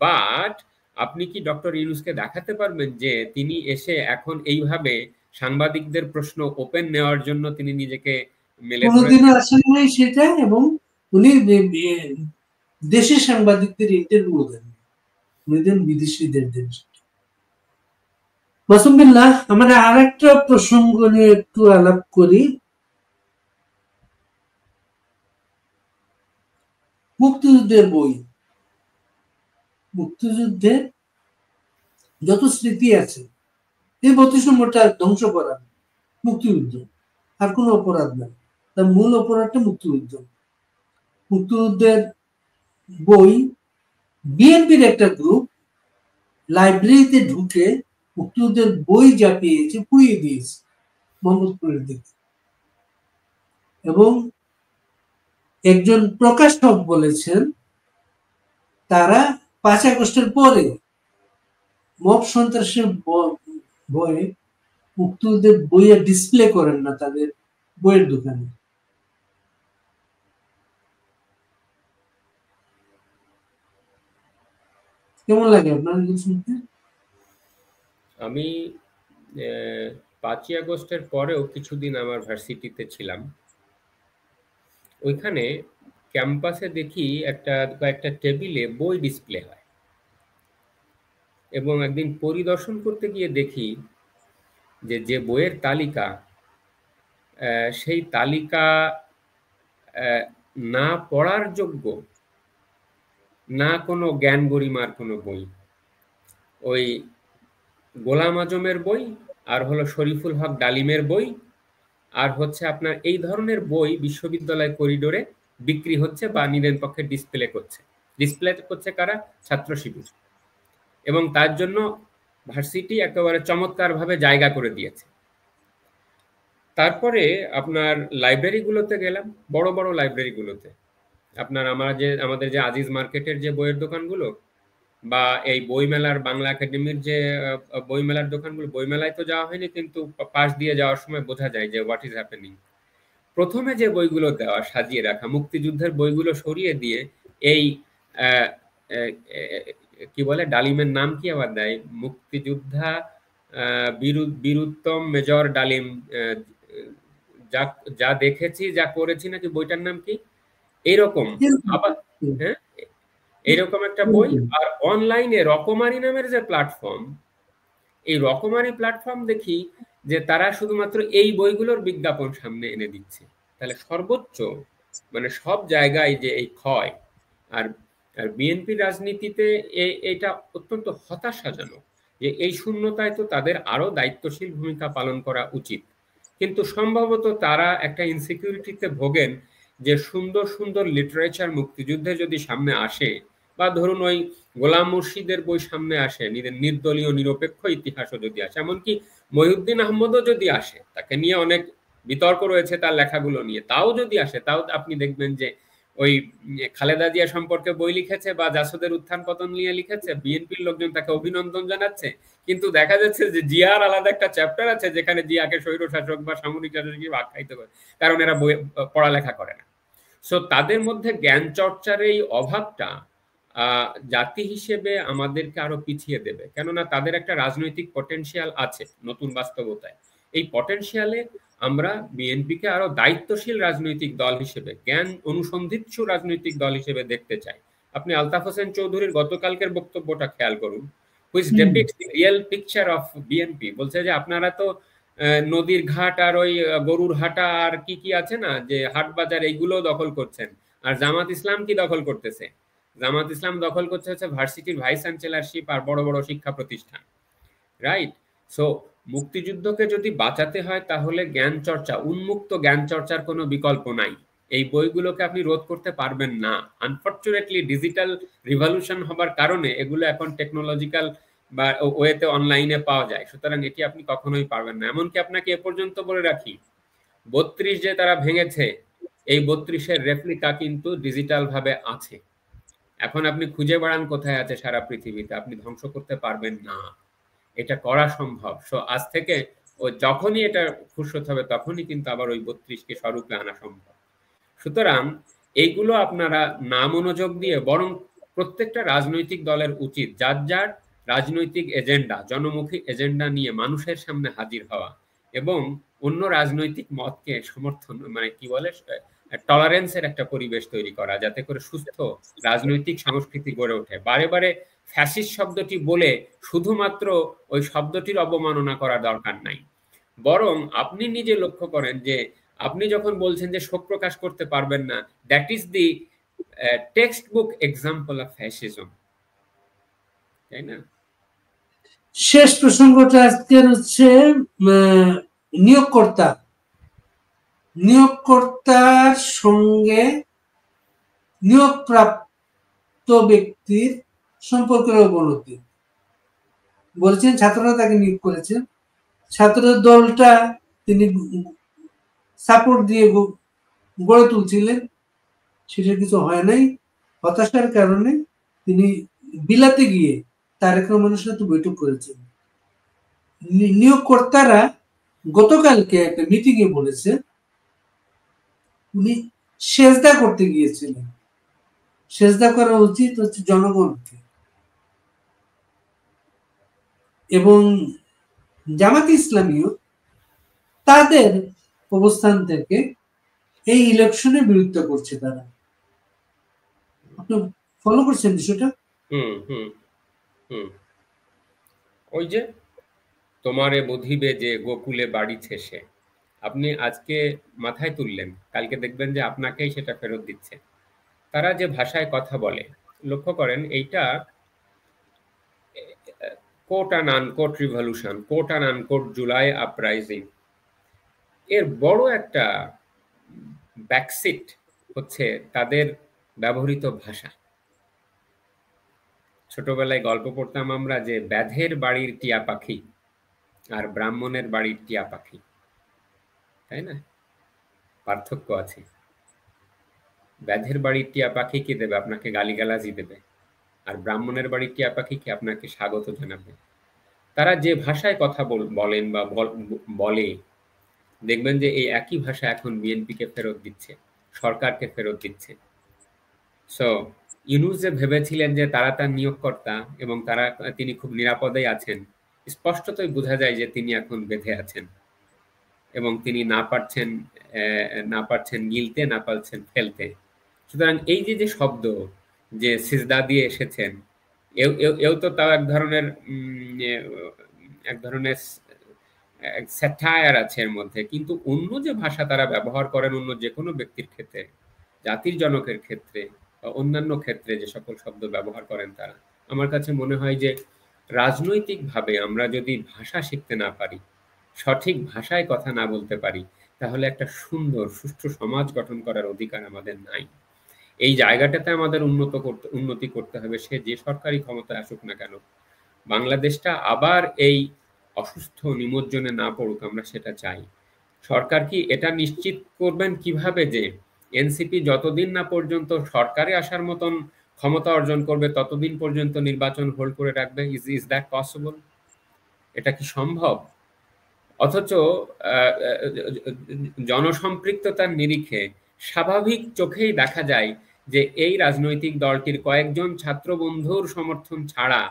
But আপনি কি ডক্টর ইউনূসকে দেখাতে পারবেন যে তিনি এসে এখন এইভাবে সাংবাদিকদের প্রশ্ন ওপেন নেওয়ার জন্য তিনি নিজেকে মেলে কোনোদিনও আসেন নাই সেটা, এবং উনি দেশের সাংবাদিকদের ইন্টারভিউ দেন, উনি দেন বিদেশিদের দেন। মাসুম বিল্লাহ, আমরা আরেকটা প্রসঙ্গ নিয়ে একটু আলাপ করি। মুক্তিযুদ্ধের বই, মুক্তিযুদ্ধের যত স্মৃতি আছে, এই 32 নম্বরটা ধ্বংস করা মুক্তিযুদ্ধ, আর কোনো অপরাধ না। তার মূল অপরাধটা মুক্তিযুদ্ধ। মুক্তিযুদ্ধের বই বিএনপির একটা গ্রুপ লাইব্রেরিতে ঢুকে মুক্তিযুদ্ধের বই যা পেয়েছে পুড়িয়ে দিয়েছে মোহাম্মদপুরের দিকে। এবং একজন প্রকাশক বলেছেন তারা 5 আগস্টের পরে মব সন্ত্রাসের ভয়ে মুক্তিযুদ্ধের বইয়ে ডিসপ্লে করেন না তাদের বইয়ের দোকানে। কেমন লাগে আপনার শুনতে? আমি 5ই আগস্টের পরেও কিছুদিন আমার ভার্সিটিতে ছিলাম। ওইখানে ক্যাম্পাসে দেখি কয়েকটা টেবিলে বই ডিসপ্লে হয়, এবং একদিন পরিদর্শন করতে গিয়ে দেখি যে বইয়ের তালিকা, সেই তালিকা না পড়ার যোগ্য, না কোনো জ্ঞান গরিমার কোনো বই। ওই গোলাম আজমের বই, আর হলো শরীফুল হক ডালিমের বই, আর হচ্ছে আপনার এই ধরনের বই বিশ্ববিদ্যালয় করিডোরে বিক্রি হচ্ছে বা নিদেন পক্ষে ডিসপ্লে করছে কারা? ছাত্র শিবির। এবং তার জন্য ভার্সিটি একেবারে চমৎকারভাবে জায়গা করে দিয়েছে। তারপরে আপনার লাইব্রেরিগুলোতে গেলাম, বড় বড় লাইব্রেরিগুলোতে আপনার আমাদের যে আজিজ মার্কেটের যে বইয়ের দোকানগুলো, বা এই বইমেলার বাংলা একাডেমির যে বইমেলার দোকানগুলো, বইমেলায় তো যাওয়া হয়নি, কিন্তু পাশ দিয়ে যাওয়ার সময় বোঝা যায় যে হোয়াট ইজ হ্যাপেনিং। প্রথমে যে বইগুলো দেওয়া, সাজিয়ে রাখা মুক্তিযুদ্ধের বইগুলো সরিয়ে দিয়ে এই কি বলে, ডালিমের নাম কি আবার দেয়, মুক্তিযোদ্ধা বীরুত্তম মেজর ডালিম, যা যা দেখেছি যা করেছি নাকি বইটার নাম কি এইরকম আবার, হ্যাঁ এইরকম একটা বই। আর অনলাইনে রকমারি নামের যে প্ল্যাটফর্ম, এই রকমারি প্ল্যাটফর্ম দেখি যে তারা শুধুমাত্র এই বইগুলোর বিজ্ঞাপন সামনে এনে দিচ্ছে। তাহলে সর্বোচ্চ মানে সব জায়গায় যে এই ক্ষয়, আর বিএনপি রাজনীতিতে এটা অত্যন্ত হতাশাজনক যে এই শূন্যতায় তো তাদের আরো দায়িত্বশীল ভূমিকা পালন করা উচিত, কিন্তু সম্ভবত তারা একটা ইনসিকিউরিটিতে ভোগেন যে সুন্দর সুন্দর লিটারেচার মুক্তিযুদ্ধে যদি সামনে আসে, বা ধরুন ওই গোলাম মুর্শিদের বই সামনে আসে, নির্দলীয় নিরপেক্ষ ইতিহাসও যদি আসে, এমনকি মহিউদ্দিন আহমদও যদি আসে, তাকে নিয়ে অনেক বিতর্ক রয়েছে তার লেখাগুলো নিয়ে, তাও যদি আসে, তাও আপনি দেখবেন যে ওই খালেদা জিয়া সম্পর্কে বই লিখেছে বা জাসদের উত্থান পতন নিয়ে লিখেছে, বিএনপির লোকজন তাকে অভিনন্দন জানাচ্ছে, কিন্তু দেখা যাচ্ছে যে জিয়ার আলাদা একটা চ্যাপ্টার আছে যেখানে জিয়াকে স্বৈর শাসক বা সামরিক শাসক হিসেবে আখ্যায়িত করে, কারণ এরা বই পড়ালেখা করে না। সো তাদের মধ্যে জ্ঞান চর্চার এই অভাবটা জাতি হিসেবে আমাদেরকে আরো পিছিয়ে দেবে, কেননা তাদের একটা রাজনৈতিক পটেনশিয়াল আছে নতুন বাস্তবতায়। এই পটেনশিয়ালে আমরা বিএনপিকে আরো দায়িত্বশীল রাজনৈতিক দল হিসেবে, জ্ঞান অনুসন্ধিৎসু রাজনৈতিক দল হিসেবে দেখতে চাই। আপনি আলতাফ হোসেন চৌধুরীর গতকালকের বক্তব্যটা খেয়াল করুন, which ডেপিক্টস the real picture of BNP. বলছে যে আপনারা তো নদীর ঘাট আর ওই গরুর হাটা আর কি কি আছে না, যে হাট বাজার, এইগুলো দখল করছেন, আর জামাত ইসলাম কি দখল করতেছে? জামাত ইসলাম দখল করছে হচ্ছে ভার্সিটির ভাইস চ্যান্সেলরশিপ আর বড় বড় শিক্ষা প্রতিষ্ঠান, রাইট? সো মুক্তিযুদ্ধকে যদি বাঁচাতে হয় তাহলে জ্ঞান চর্চা, উন্মুক্ত জ্ঞান চর্চার কোনো বিকল্প নাই। এই বইগুলোকে আপনি রোধ করতে পারবেন না। আনফরচুনেটলি ডিজিটাল রিভলিউশন হবার কারণে এগুলো এখন টেকনোলজিক্যাল বা ওয়েতে অনলাইনে পাওয়া যায়, সুতরাং এটি আপনি কখনোই পারবেন না। এমনকি আপনাকে এ পর্যন্ত বলে রাখি, ৩২ যে তারা ভেঙেছে, এই ৩২-এর রেপ্লিকা কিন্তু ডিজিটাল ভাবে আছে। এখন আপনি খুঁজে বেড়ান কোথায় আছে সারা পৃথিবীতে, আপনি ধ্বংস করতে পারবেন না, এটা করা সম্ভব। সো আজ থেকে ও যখনই এটা ফুরসত হবে তখনই কিন্তু আবার ওই ৩২-কে স্বরূপে আনা সম্ভব। সুতরাং এইগুলো আপনারা না মনোযোগ দিয়ে, বরং প্রত্যেকটা রাজনৈতিক দলের উচিত যার যার রাজনৈতিক এজেন্ডা, জনমুখী এজেন্ডা নিয়ে মানুষের সামনে হাজির হওয়া এবং অন্য রাজনৈতিক মতকে সমর্থন, মানে কি বলে, টলারেন্সের একটা পরিবেশ তৈরি করা, যাতে করে সুস্থ রাজনৈতিক সংস্কৃতি গড়ে ওঠে। বারে বারে ফ্যাসিস্ট শব্দটি বলে শুধুমাত্র ওই শব্দটির অবমাননা করার দরকার নাই, বরং আপনি নিজে লক্ষ্য করেন যে আপনি যখন বলছেন যে শোক প্রকাশ করতে পারবেন না, that is the text book example of fascism, তাই না? শেষ প্রসঙ্গটা আজকের হচ্ছে নিয়োগকর্তার সঙ্গে নিয়োগপ্রাপ্ত ব্যক্তির সম্পর্কের অবনতি। বলছেন ছাত্ররা তাকে নিয়োগ করেছেন, ছাত্র দলটা তিনি সাপোর্ট দিয়ে গড়ে তুলছিলেন, সেটা কিছু হয় নাই। হতাশার কারণে তিনি বিলাতে গিয়ে তারেক রহমানের সাথে বৈঠক করেছেন। নিয়োগকর্তারা গতকালকে একটা মিটিং এ বলেছে উনি সেজদা করতে গিয়েছিলেন। সেজদা করা উচিত হচ্ছে জনগণকে, এবং জামাত ইসলামীও তাদের অবস্থান থেকে এই ইলেকশনের বিরোধিতা করছে। তারা, আপনি ফলো করছেন বিষয়টা? ওই যে তোমারে বধিবে যে গোকুলে বাড়িছে সে, আপনি আজকে মাথায় তুললেন, কালকে দেখবেন যে আপনাকেই সেটা ফেরত দিচ্ছে। তারা যে ভাষায় কথা বলে, লক্ষ্য করেন, এইটা quote and unquote revolution, quote and unquote July uprising, এর বড় একটা ব্যাকসিট হচ্ছে তাদের ব্যবহৃত ভাষা। ছোটবেলায় গল্প পড়তাম আমরা যে ব্যাধের বাড়ির টিয়া পাখি আর ব্রাহ্মণের বাড়ির টিয়া পাখি, তাই না? পার্থক্য আছে। ব্যাধের বাড়ির টিয়া পাখি কি দেবে? আপনাকে গালিগালাজি দেবে। আর ব্রাহ্মণের বাড়ির টিয়া পাখি কি আপনাকে স্বাগত জানাবে। তারা যে ভাষায় কথা বলেন বা বলে, দেখবেন যে এই একই ভাষা এখন বিএনপিকে ফেরত দিচ্ছে, সরকারকে ফেরত দিচ্ছে। সো ইউনূস যে ভেবেছিলেন যে তারা তার নিয়োগকর্তা এবং তিনি খুব নিরাপদেই আছেন, স্পষ্টতই বোঝা যায় যে তিনি এখন বেঁধে আছেন এবং তিনি না পারছেন গিলতে, না পারছেন ফেলতে। সুতরাং এই যে শব্দ যে সিজদা দিয়ে এসেছেন, এও তো তাও এক ধরনের স্যাটায়ার আছে এর মধ্যে। কিন্তু অন্য যে ভাষা তারা ব্যবহার করেন অন্য যে কোনো ব্যক্তির ক্ষেত্রে, জাতির জনকের ক্ষেত্রে বা অন্যান্য ক্ষেত্রে যে সকল শব্দ ব্যবহার করেন তারা, আমার কাছে মনে হয় যে রাজনৈতিকভাবে আমরা যদি ভাষা শিখতে না পারি, সঠিক ভাষায় কথা না বলতে পারি, তাহলে একটা সুন্দর সুষ্ঠু সমাজ গঠন করার অধিকার আমাদের নাই। এই জায়গাটাতে আমাদের উন্নতি করতে হবে, সে যে সরকারি ক্ষমতায় আসুক না কেন। বাংলাদেশটা আবার এই অসুস্থ নিমজ্জনে না পড়ুক, আমরা সেটা চাই। সরকার কি এটা নিশ্চিত করবেন কিভাবে যে এনসিপি যতদিন না পর্যন্ত সরকারে আসার মতন ক্ষমতা অর্জন করবে ততদিন পর্যন্ত নির্বাচন হোল্ড করে রাখবে? Is that possible? এটা কি সম্ভব? অথচ জনসম্পৃক্ততার নিরিখে স্বাভাবিক চোখেই দেখা যায় যে এই রাজনৈতিক দলটির কয়েকজন ছাত্র বন্ধুর সমর্থন ছাড়া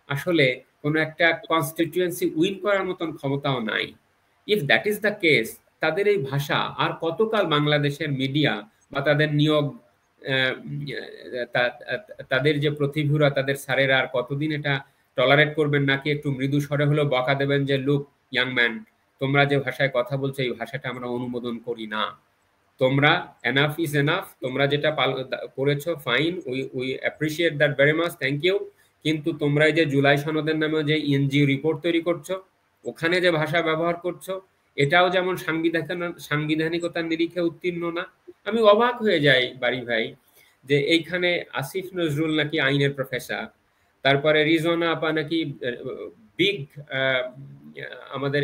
আসলে কোনো একটা কনস্টিটিউয়েন্সি উইন করার মতন ক্ষমতাও নাই। If that is the case, তাদের এই ভাষা আর কতকাল বাংলাদেশের মিডিয়া বা তাদের নিয়োগ তাদের যে প্রতিভূরা, তাদের স্যারেরা আর কতদিন এটা টলারেট করবেন? নাকি একটু মৃদু স্বরে হলেও বকা দেবেন যে লুক ইয়াং ম্যান, তোমরা যে ভাষায় কথা বলছো এই ভাষাটা আমরা অনুমোদন করি না, তোমরা এনাফ ইজ এনাফ, তোমরা যেটা করেছো fine, we appreciate that very much, thank you, কিন্তু তোমরা যে জুলাই সনদের নামে যে এনজিও রিপোর্ট তৈরি করছো, ওখানে যে ভাষা ব্যবহার করছো, এটাও যেমন সাংবিধানিকতার নিরিখে উত্তীর্ণ না। আমি অবাক হয়ে যাই বাড়ি ভাই যে এইখানে আসিফ নজরুল নাকি আইনের প্রফেসর, তারপরে রিজওয়ানা আপা নাকি বিগ আমাদের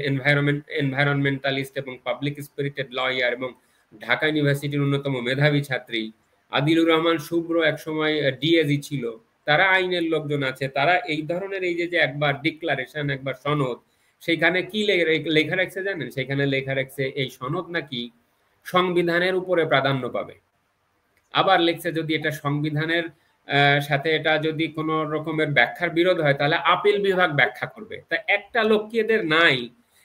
এনভায়রনমেন্টালিস্ট এবং পাবলিক স্পিরিটেড লয়ার এবং ঢাকা ইউনিভার্সিটির অন্যতম মেধাবী ছাত্রী, আদিলুর রহমান শুভ্র একসময় ডিএজি ছিল, তারা আইনের লোকজন আছে, তারা এই ধরনের এই যে একবার ডিক্লারেশন একবার সনদ, সেইখানে কি লেখা রাখছে জানেন? সেখানে লেখা রাখছে এই সনদ নাকি সংবিধানের উপরে প্রাধান্য পাবে। আবার লিখছে যদি এটা সংবিধানের সাথে এটা যদি কোনো রকমের ব্যাখ্যার বিরোধ হয় তাহলে আপিল বিভাগ ব্যাখ্যা করবে। তা একটা লোক কি এদের নাই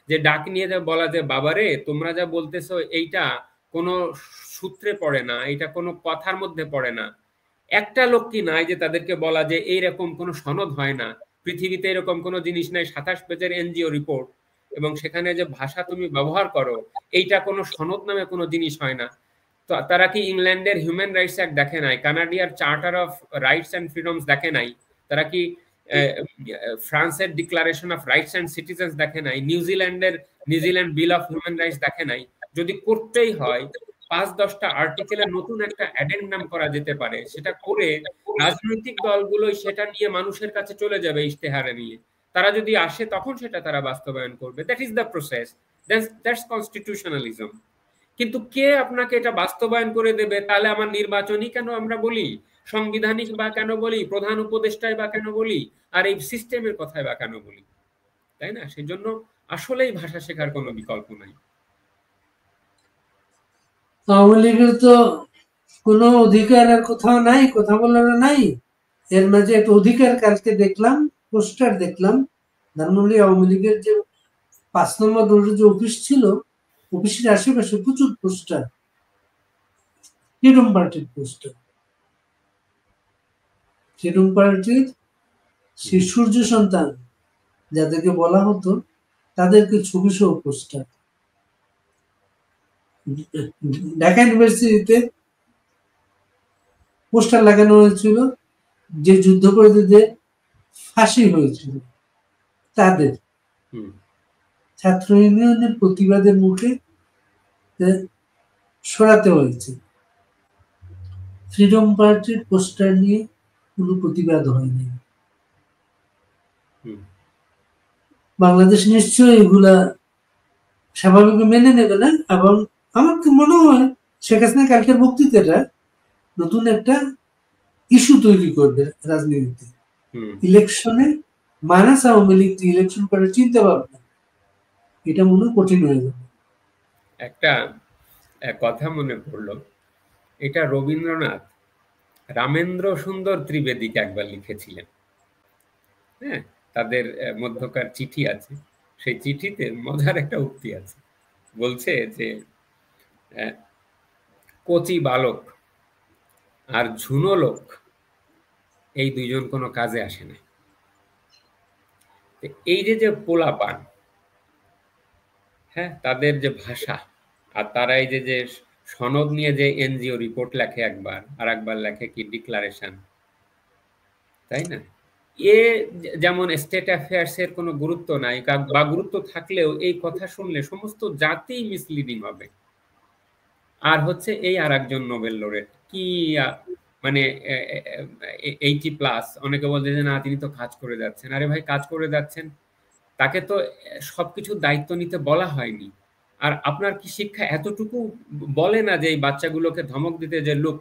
যে ডাক নিয়ে যে বলা যে বাবারে তোমরা যা বলতেছো এইটা কোনো সূত্রে পড়ে না, এটা কোনো কথার মধ্যে পড়ে না? একটা লোক কি নাই যে তাদেরকে বলা যে এইরকম কোনো সনদ হয় না, পৃথিবীতে এরকম কোনো জিনিস নাই 27 পেজের এনজিও রিপোর্ট এবং সেখানে যে ভাষা তুমি ব্যবহার করো এইটা কোনো সনদ নামে কোনো জিনিস হয় না? তো তারা কি ইংল্যান্ডের হিউম্যান রাইটস অ্যাক্ট দেখে নাই? কানাডিয়ার charter of rights and freedoms দেখে নাই? তারা কি ফ্রান্সের declaration of rights and citizens দেখে নাই? New Zealand bill of human rights দেখে নাই? যদি করতেই হয় 5-10টা আর্টিকেলের নতুন একটা অ্যাডেন্ডাম করা যেতে পারে, সেটা করে রাজনৈতিক দলগুলোই সেটা নিয়ে মানুষের কাছে চলে যাবে ইশতেহারে নিয়ে। তারা যদি আসে তখন সেটা তারা বাস্তবায়ন করবে। That is the process, that's কনস্টিটিউশনালিজম। কিন্তু কে আপনাকে এটা বাস্তবায়ন করে দেবে? তাহলে আমার নির্বাচনই কেন আমরা বলি, সাংবিধানিক বা কেন বলি, প্রধান উপদেষ্টায় বা কেন বলি, আর এই সিস্টেমের কথাই বা কেন বলি? তাই না? সেজন্য আসলেই ভাষা শেখার কোনো বিকল্প নাই। আওয়ামী লীগের তো কোনো অধিকার আর কোথাও নাই, কথা বলার নাই। এর মাঝে একটা অধিকার কালকে দেখলাম, পোস্টার দেখলাম, ধানমন্ডি আওয়ামী লীগের যে 5 নম্বর রোডের যে অফিস ছিল, অফিসের আশেপাশে প্রচুর পোস্টার, ফ্রিডম পার্টির পোস্টার। ফ্রিডম পার্টির সেই সূর্য সন্তান যাদেরকে বলা হতো তাদেরকে ছবি সহ পোস্টার। ঢাকা ইউনিভার্সিটিতে পোস্টার লাগানো হয়েছিল যে যুদ্ধপরাধীদের ফাঁসি হয়েছিল, তাদের ছাত্র ইউনিয়নের প্রতিবাদের মুখে সরাতে হয়েছে। ফ্রিডম পার্টির পোস্টার নিয়ে কোনো প্রতিবাদ হয়নি। বাংলাদেশ নিশ্চয়ই এগুলা স্বাভাবিক মেনে নেবে না, এবং আমার মনে হয় শেখ হাসিনা কালকের বক্তৃতাটা নতুন একটা ইস্যু তৈরি করবে রাজনীতিতে। ইলেকশনে মাইনাস আওয়ামী লীগ ইলেকশন করার চিন্তা ভাবনা, এটা মনে কঠিন হয়ে যাবে। একটা কথা মনে পড়লো, এটা রবীন্দ্রনাথ রামেন্দ্র সুন্দর ত্রিবেদীকে একবার লিখেছিলেন। হ্যাঁ, তাদের মধ্যকার চিঠি আছে, সেই চিঠিতে মজার একটা উক্তি আছে। বলছে যে কচি বালক আর ঝুনো লোক এই দুইজন কোনো কাজে আসে না। এই যে পোলাপান, হ্যাঁ, তাদের যে ভাষা, আর তারা এই যে সনদ নিয়ে যে এনজিও রিপোর্ট লেখে একবার, আর একবার লেখে কি ডিক্লারেশন, তাই না? এ যেমন স্টেট অ্যাফেয়ার্স এর কোনো গুরুত্ব নাই, বা গুরুত্ব থাকলেও এই কথা শুনলে সমস্ত জাতি মিসলিডিং হবে। আর হচ্ছে এই আর একজন নোবেল লরেট কি মানে 80+, অনেকে বলছে যে না তিনি তো কাজ করে যাচ্ছেন। আরে ভাই, কাজ করে যাচ্ছেন, তাকে তো সবকিছু দায়িত্ব নিতে বলা হয়নি। আর আপনার কি শিক্ষা এতটুকু বলে না যে এই বাচ্চাগুলোকে ধমক দিতে যে লোক,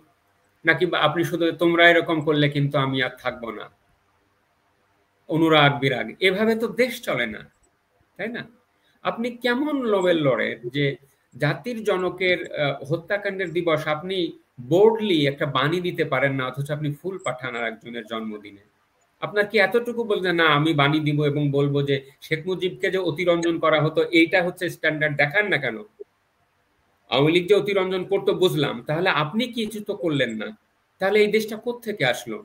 নাকি আপনি শুধু তোমরা এরকম করলে কিন্তু আমি আর থাকবো না, অনুরাগ বিরাগ, এভাবে তো দেশ চলে না, তাই না? আপনি কেমন নোবেল লরেট যে জাতির জনকের হত্যাকাণ্ডের দিবস আপনি বোর্ডলি একটা বাণী দিতে পারেন না, অথচ আপনি ফুল পাঠান আর একজনের জন্মদিনে? আপনার কি এতটুকু বলতে না আমি বাণী দিব এবং বলবো যে শেখ মুজিবকে যে অতিরঞ্জন করা হতো এইটা হচ্ছে স্ট্যান্ডার্ড, দেখান না কেন? আওয়ামী লীগ যে অতিরঞ্জন করতো বুঝলাম, তাহলে আপনি কিছু তো করলেন না, তাহলে এই দেশটা কোত্থেকে আসলো?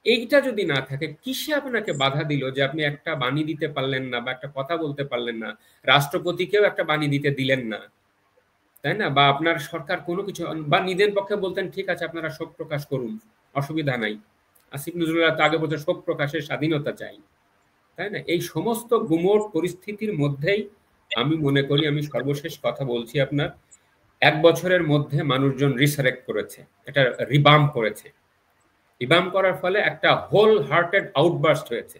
এইটা যদি না থাকে, কিসে আপনাকে বাধা দিল যে আপনি একটা বাণী দিতে পারলেন না, বা একটা কথা বলতে পারলেন না, রাষ্ট্রপতিকেও একটা বাণী দিতে দিলেন না, তাই না? বা আপনার সরকার কোনো কিছু, বা নিজের পক্ষে বলতেন ঠিক আছে আপনারা শোক প্রকাশ করুন, অসুবিধা নাই, আসিফ নজরুল্লাহ তো আগে বলতে শোক প্রকাশের স্বাধীনতা চাই, তাই না? এই সমস্ত গুমোট পরিস্থিতির মধ্যেই আমি মনে করি, আমি সর্বশেষ কথা বলছি আপনার, 1 বছরের মধ্যে মানুষজন রিসারেক্ট করেছে, এটা রিবাম করেছে। রিবাম করার ফলে একটা হোল হার্টেড আউটবার্স্ট হয়েছে,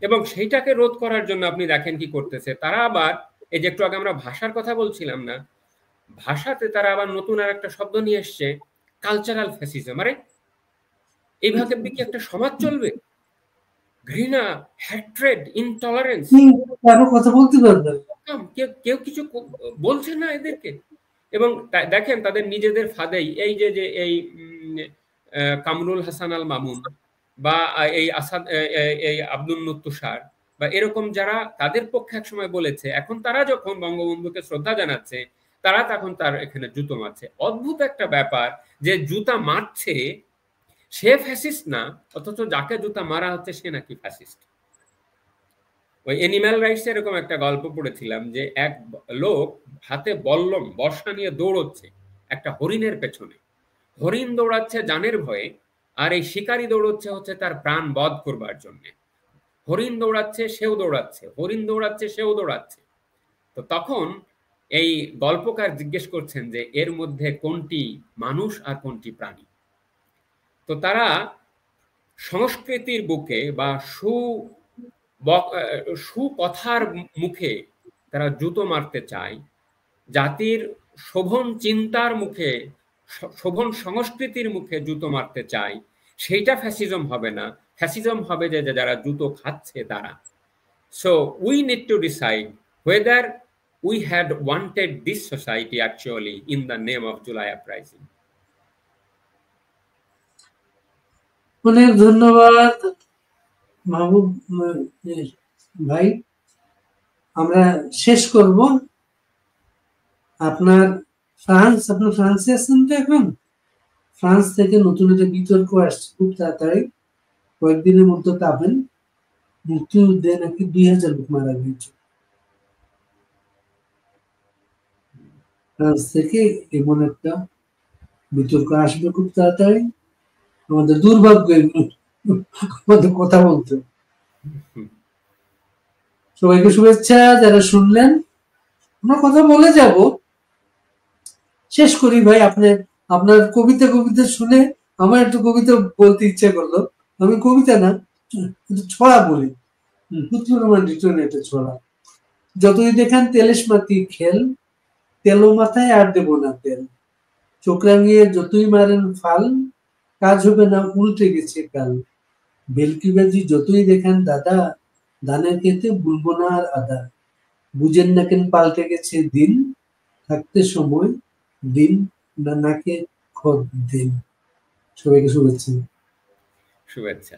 এবং সেইটাকে রোধ করার জন্য আপনি দেখেন কি করতেছে তারা। আবার এই যে একটু আগে আমরা ভাষার কথা বলছিলাম না, ভাষাতে তারা আবার নতুন আর একটা শব্দ নিয়ে এসছে, কালচারাল ফ্যাসিজম। আরে এইভাবে কি একটা সমাজ চলবে? ঘৃণা, হ্যাট্রেড, ইনটলারেন্স, কথা বলতে পারবে, কেউ কিছু বলছে না এদেরকে। এবং দেখেন তাদের নিজেদের ফাঁদেই এই যে এই কামরুল হাসান আল মামুন, বা এই আসাদ, এই আব্দুল তুষার, বা এরকম যারা তাদের পক্ষে এক সময় বলেছে, এখন তারা যখন বঙ্গবন্ধুকে শ্রদ্ধা জানাচ্ছে, তারা তখন তার এখানে জুতো মারছে। অদ্ভুত একটা ব্যাপার যে জুতা মারছে সে ফ্যাসিস্ট না, অথচ যাকে জুতা মারা হচ্ছে সে নাকি ফ্যাসিস্ট। ওই এনিম্যাল রাইটস এরকম একটা গল্প পড়েছিলাম যে এক লোক হাতে বল্লম বর্ষা নিয়ে দৌড়চ্ছে একটা হরিণের পেছনে। হরিণ দৌড়াচ্ছে জানের ভয়ে, আর এই শিকারী দৌড়চ্ছে হচ্ছে তার প্রাণ বধ করবার জন্য। হরিণ দৌড়াচ্ছে সেও দৌড়াচ্ছে, হরিণ দৌড়াচ্ছে সেও দৌড়াচ্ছে। তো তখন এই গল্পকার জিজ্ঞেস করছেন যে এর মধ্যে কোনটি মানুষ আর কোনটি প্রাণী? তো তারা সংস্কৃতির বুকে বা সুকথার মুখে তারা জুতো মারতে চায়, জাতির শোভন চিন্তার মুখে, শোভন সংস্কৃতির মুখে জুতো মারতে চায়, সেইটা ফ্যাসিজম হবে না। ফ্যাসিজম হবে যে যারা জুতো খাচ্ছে তারা। So we need to decide whether we had wanted this society actually in the name of July uprising. অনেক ধন্যবাদ মাহবুব ভাই। আমরা শেষ করব। আপনার ফ্রান্সে আছেন তো এখন? ফ্রান্স থেকে নতুন একটা বিতর্ক আসছে খুব তাড়াতাড়ি, কয়েকদিনের মধ্যে পাবেন। মুক্তিযুদ্ধে নাকি 2000 লোক মারা গিয়েছে ফ্রান্স থেকে, এমন একটা বিতর্ক আসবে খুব তাড়াতাড়ি। আমাদের দুর্ভাগ্য এগুলো আমাদের কথা বলতে। সবাইকে শুভেচ্ছা যারা শুনলেন। আমরা কথা বলে যাব, শেষ করি ভাই। আপনার কবিতা কবিতা শুনে আমার একটু কবিতা বলতে ইচ্ছে করলো। আমি কবিতা না, ছড়া বলি। পুতুল রহমান রিটন একটা ছড়া। যতই দেখান তেলেশ মাটি খেল, তেলো মাথায় আর দেব না তেল। চোখ রাঙিয়ে যতই মারেন ফাল, কাজ হবে না উল্টে গেছে কাল। ভেলকিবাজি যতই দেখান দাদা, ধানের খেতে ভুলবো না আর আদা। বুঝেন না কেন পাল্টে গেছে দিন, থাকতে সময় দিন না নাকে খদ দিন। সবাইকে শুভেচ্ছা। শুভেচ্ছা।